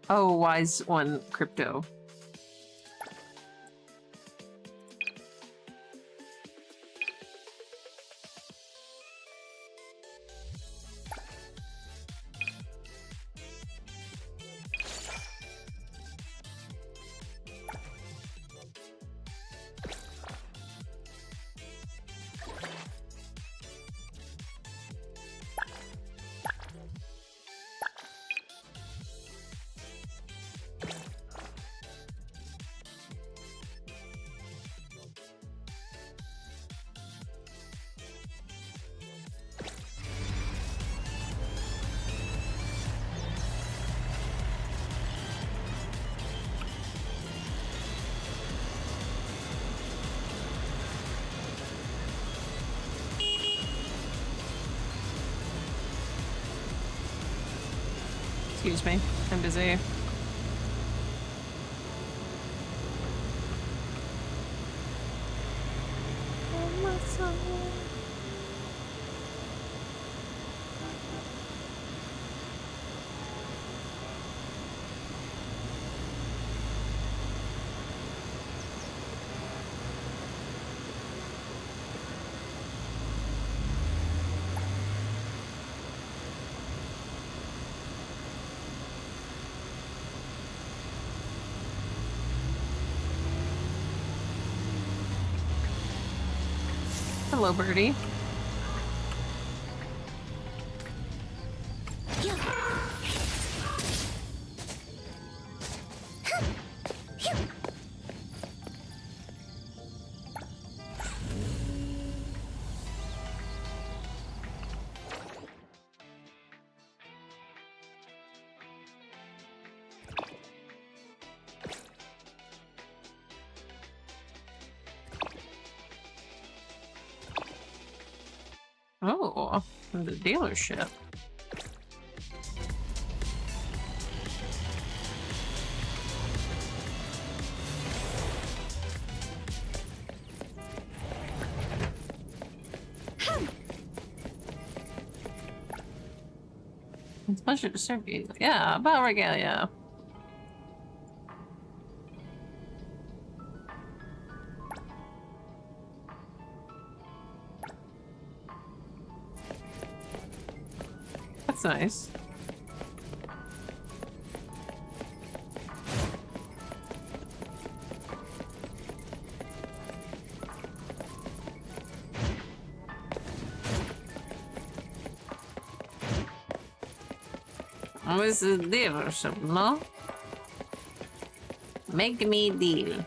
Speaker 2: Oh, Wise One Crypto. Excuse me, I'm busy. Hello, birdie. Oh, from the dealership. It's a pleasure to serve you. Yeah, about regalia. That's nice. What's the dealership, no? Make me deal.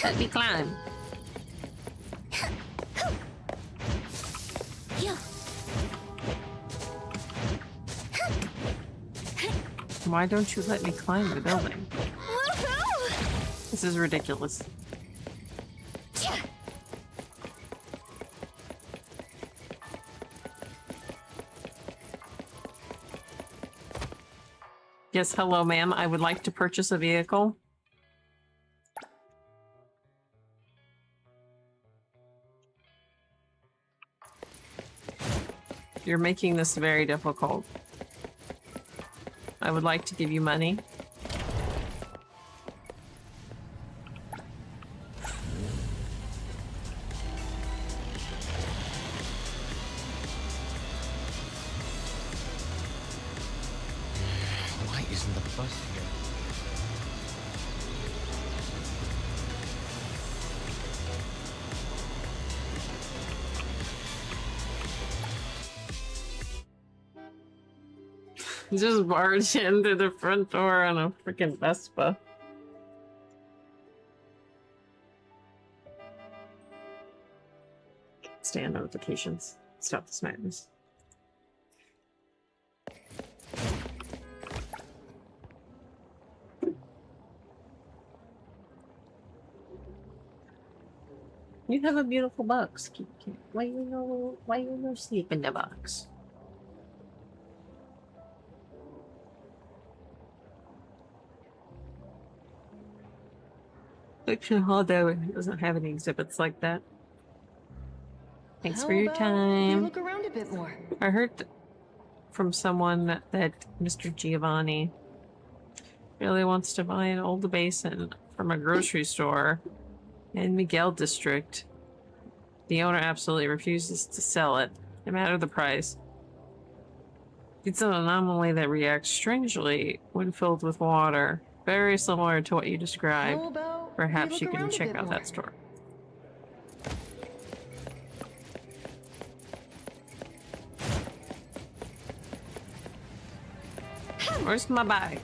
Speaker 2: Let me climb. Why don't you let me climb the building? This is ridiculous. Yes, hello, ma'am. I would like to purchase a vehicle. You're making this very difficult. I would like to give you money.
Speaker 3: Why isn't the bus here?
Speaker 2: Just barge in through the front door on a freaking Vespa. Stand notifications. Stop this madness. You have a beautiful box. Why you no sleep in the box? Fiction Hall doesn't have any exhibits like that. Thanks for your
Speaker 3: We
Speaker 2: time.
Speaker 3: look around a bit more.
Speaker 2: I heard from someone that Mr. Giovanni really wants to buy an old basin from a grocery store in Miguel District. The owner absolutely refuses to sell it, no matter the price. It's an anomaly that reacts strangely when filled with water, very similar to what you described.
Speaker 3: How about
Speaker 2: Perhaps
Speaker 3: we
Speaker 2: you
Speaker 3: look
Speaker 2: can
Speaker 3: around a
Speaker 2: check
Speaker 3: bit
Speaker 2: out
Speaker 3: more?
Speaker 2: that store. Where's my bike?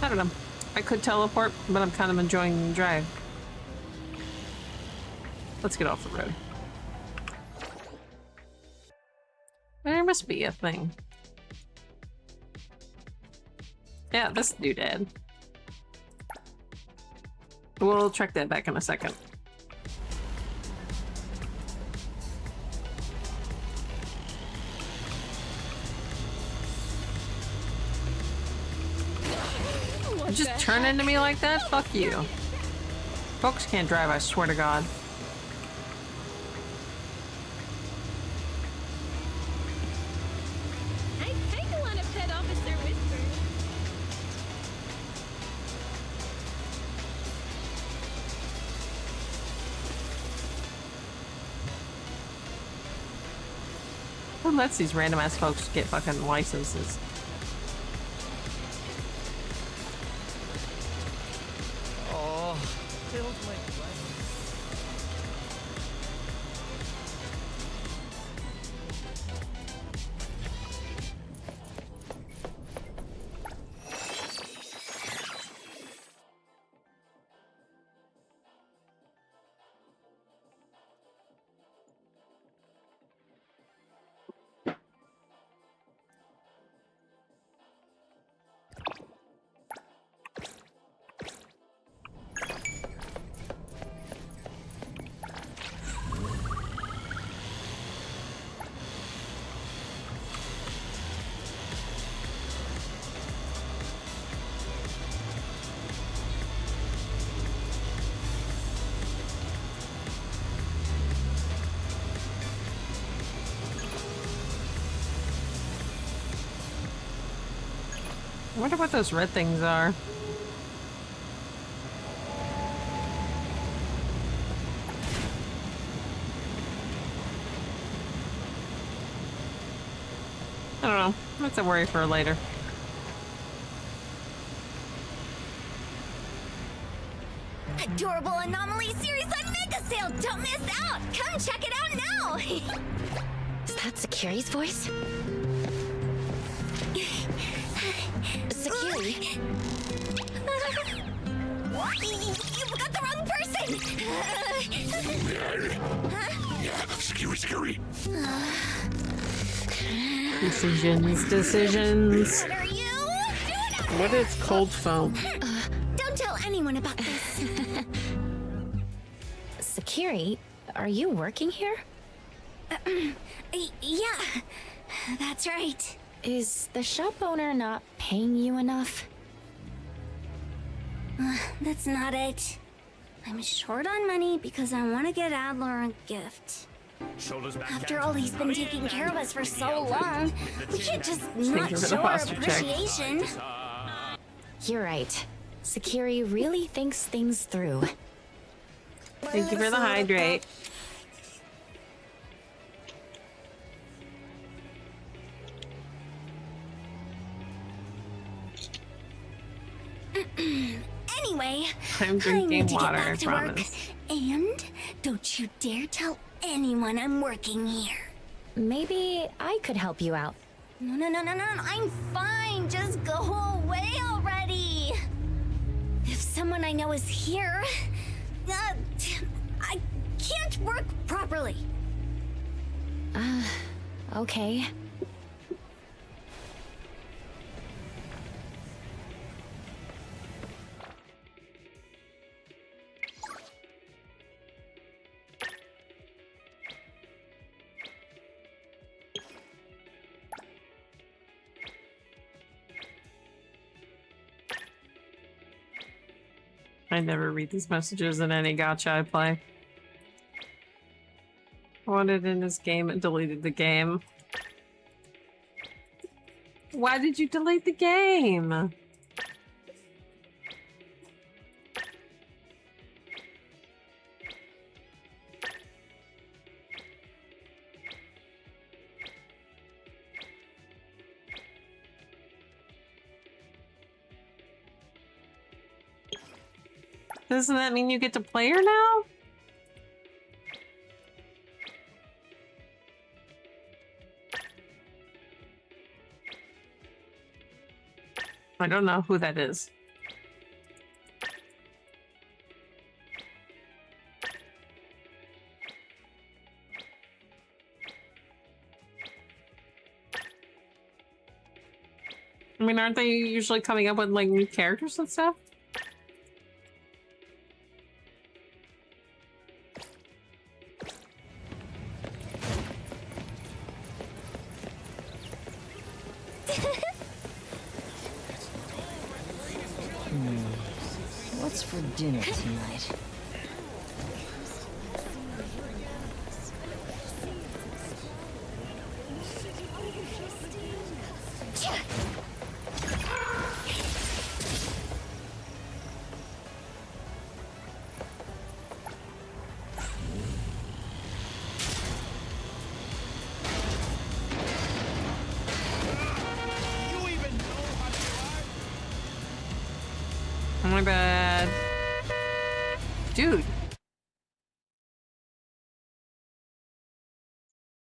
Speaker 2: I don't know. I could teleport, but I'm kind of enjoying the drive. Let's get off the road. There must be a thing. Yeah, this doodad. We'll check that back in a second. Just turn into me like that? Fuck you. Folks can't drive, I swear to God.
Speaker 4: I kinda want to pet Officer Whisper.
Speaker 2: Who lets these random ass folks get fucking licenses? I wonder what those red things are. I don't know. That's a worry for later.
Speaker 1: Adorable Anomaly series on Mega Sale! Don't miss out! Come check it out now!
Speaker 5: Is that Sakiri's voice? Sakiri?
Speaker 1: You've got the wrong person!
Speaker 6: Scary.
Speaker 2: Decisions.
Speaker 1: What are you?
Speaker 2: What is cold foam?
Speaker 1: Don't tell anyone about this.
Speaker 5: Sakiri, are you working here?
Speaker 1: Yeah, that's right.
Speaker 5: Is the shop owner not paying you enough?
Speaker 1: That's not it. I'm short on money because I want to get Adler a gift. After all, he's been taking care of us for so long. We can't just not
Speaker 2: her the
Speaker 1: show our
Speaker 2: posture check.
Speaker 1: appreciation.
Speaker 5: You're right. Sakiri really thinks things through.
Speaker 2: Thank you for the hydrate. I'm
Speaker 3: I need
Speaker 2: drinking
Speaker 3: to get
Speaker 2: water, I
Speaker 3: back to work.
Speaker 2: promise.
Speaker 3: And don't you dare tell anyone I'm working here.
Speaker 5: Maybe I could help you out.
Speaker 3: No. I'm fine. Just go away already. If someone I know is here, I can't work properly.
Speaker 5: Okay.
Speaker 2: I never read these messages in any gacha I play. I wanted in this game and deleted the game. Why did you delete the game? Doesn't that mean you get to play her now? I don't know who that is. I mean, aren't they usually coming up with like new characters and stuff?
Speaker 7: What's for dinner tonight?
Speaker 2: My bad. Dude.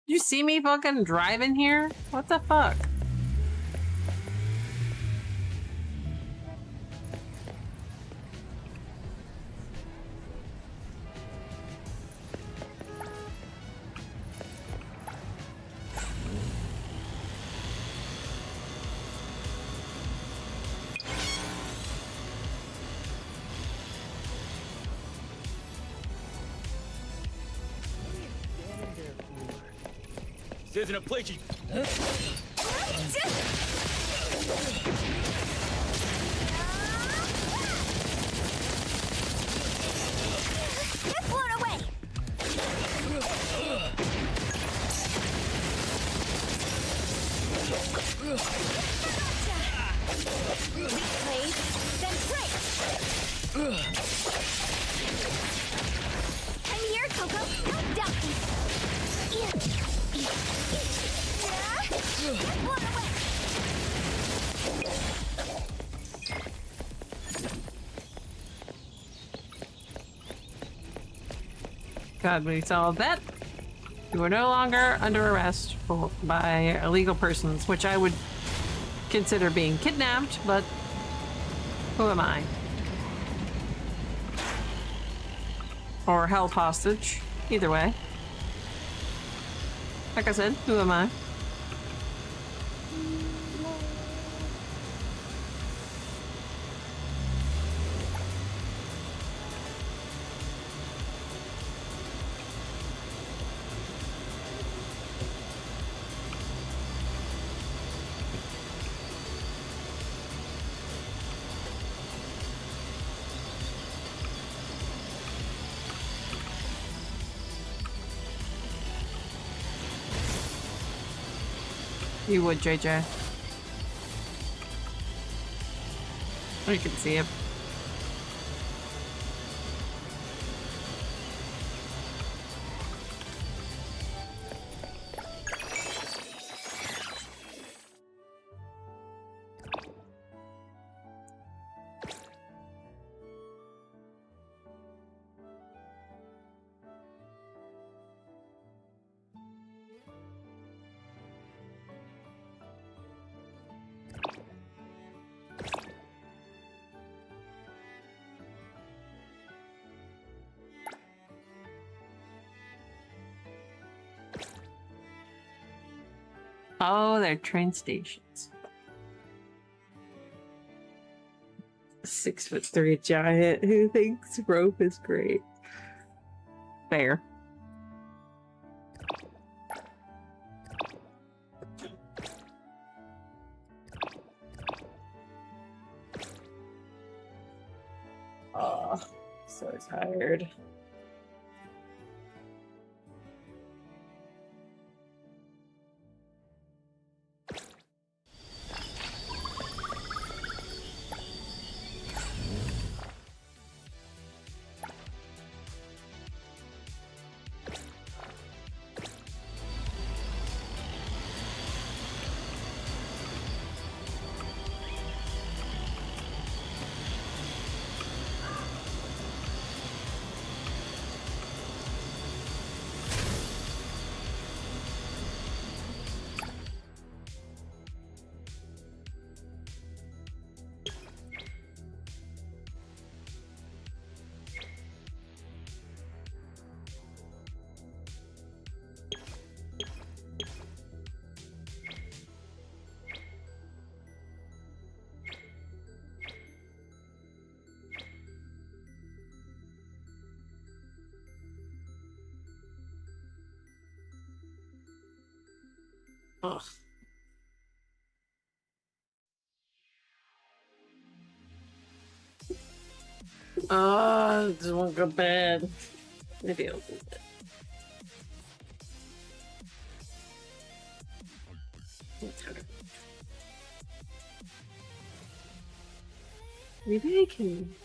Speaker 2: You see me fucking driving here? What the fuck?
Speaker 8: This isn't a place you...
Speaker 3: Get blown away. Play, then break. Come here, Coco. Come down. Get blown away.
Speaker 2: God, when you saw that, you are no longer under arrest by illegal persons, which I would consider being kidnapped, but who am I? Or held hostage. Either way. Like I said, who am I? You would, JJ. Oh, you can see it. Oh, they're train stations. 6'3" giant who thinks rope is great. Fair. Oh, so tired. Ugh. Oh, just won't go bed. Maybe I'll do that. Maybe I can.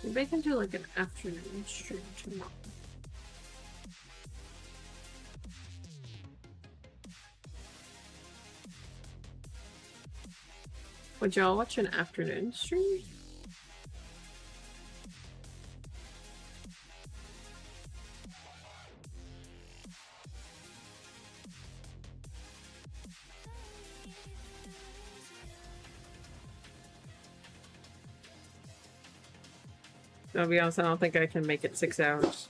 Speaker 2: Maybe I can do like an afternoon stream tomorrow. Would y'all watch an afternoon stream? I'll be honest, I don't think I can make it 6 hours.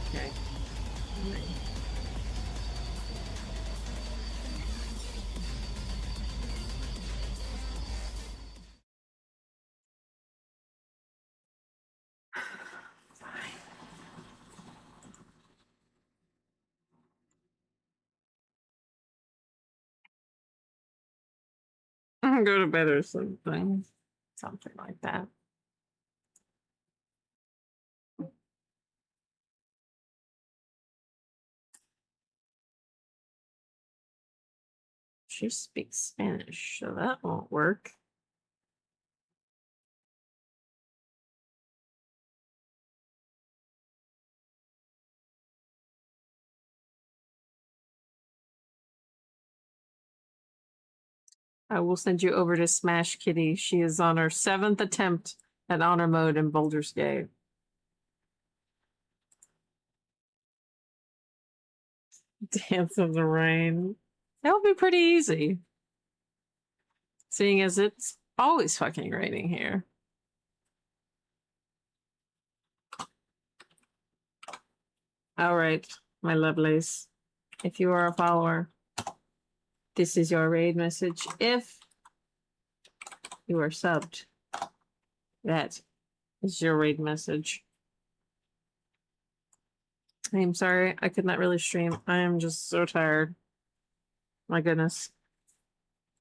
Speaker 2: Okay. Go to bed or something. Something like that. She speaks Spanish, so that won't work. I will send you over to Smash Kitty. She is on her 7th attempt at honor mode in Baldur's Gate. Dance of the Rain. That'll be pretty easy. Seeing as it's always fucking raining here. All right, my lovelies. If you are a follower, this is your raid message. If you are subbed, that is your raid message. I'm sorry, I could not really stream. I am just so tired. My goodness.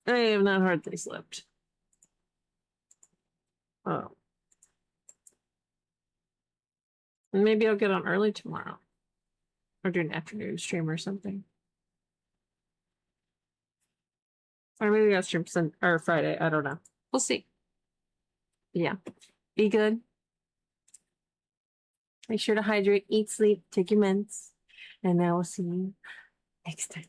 Speaker 2: I have not hardly slept. Oh. Maybe I'll get on early tomorrow. Or do an afternoon stream or something. Or maybe I'll stream or Friday. I don't know. We'll see. Yeah. Be good. Make sure to hydrate, eat, sleep, take your meds. And I will see you next time.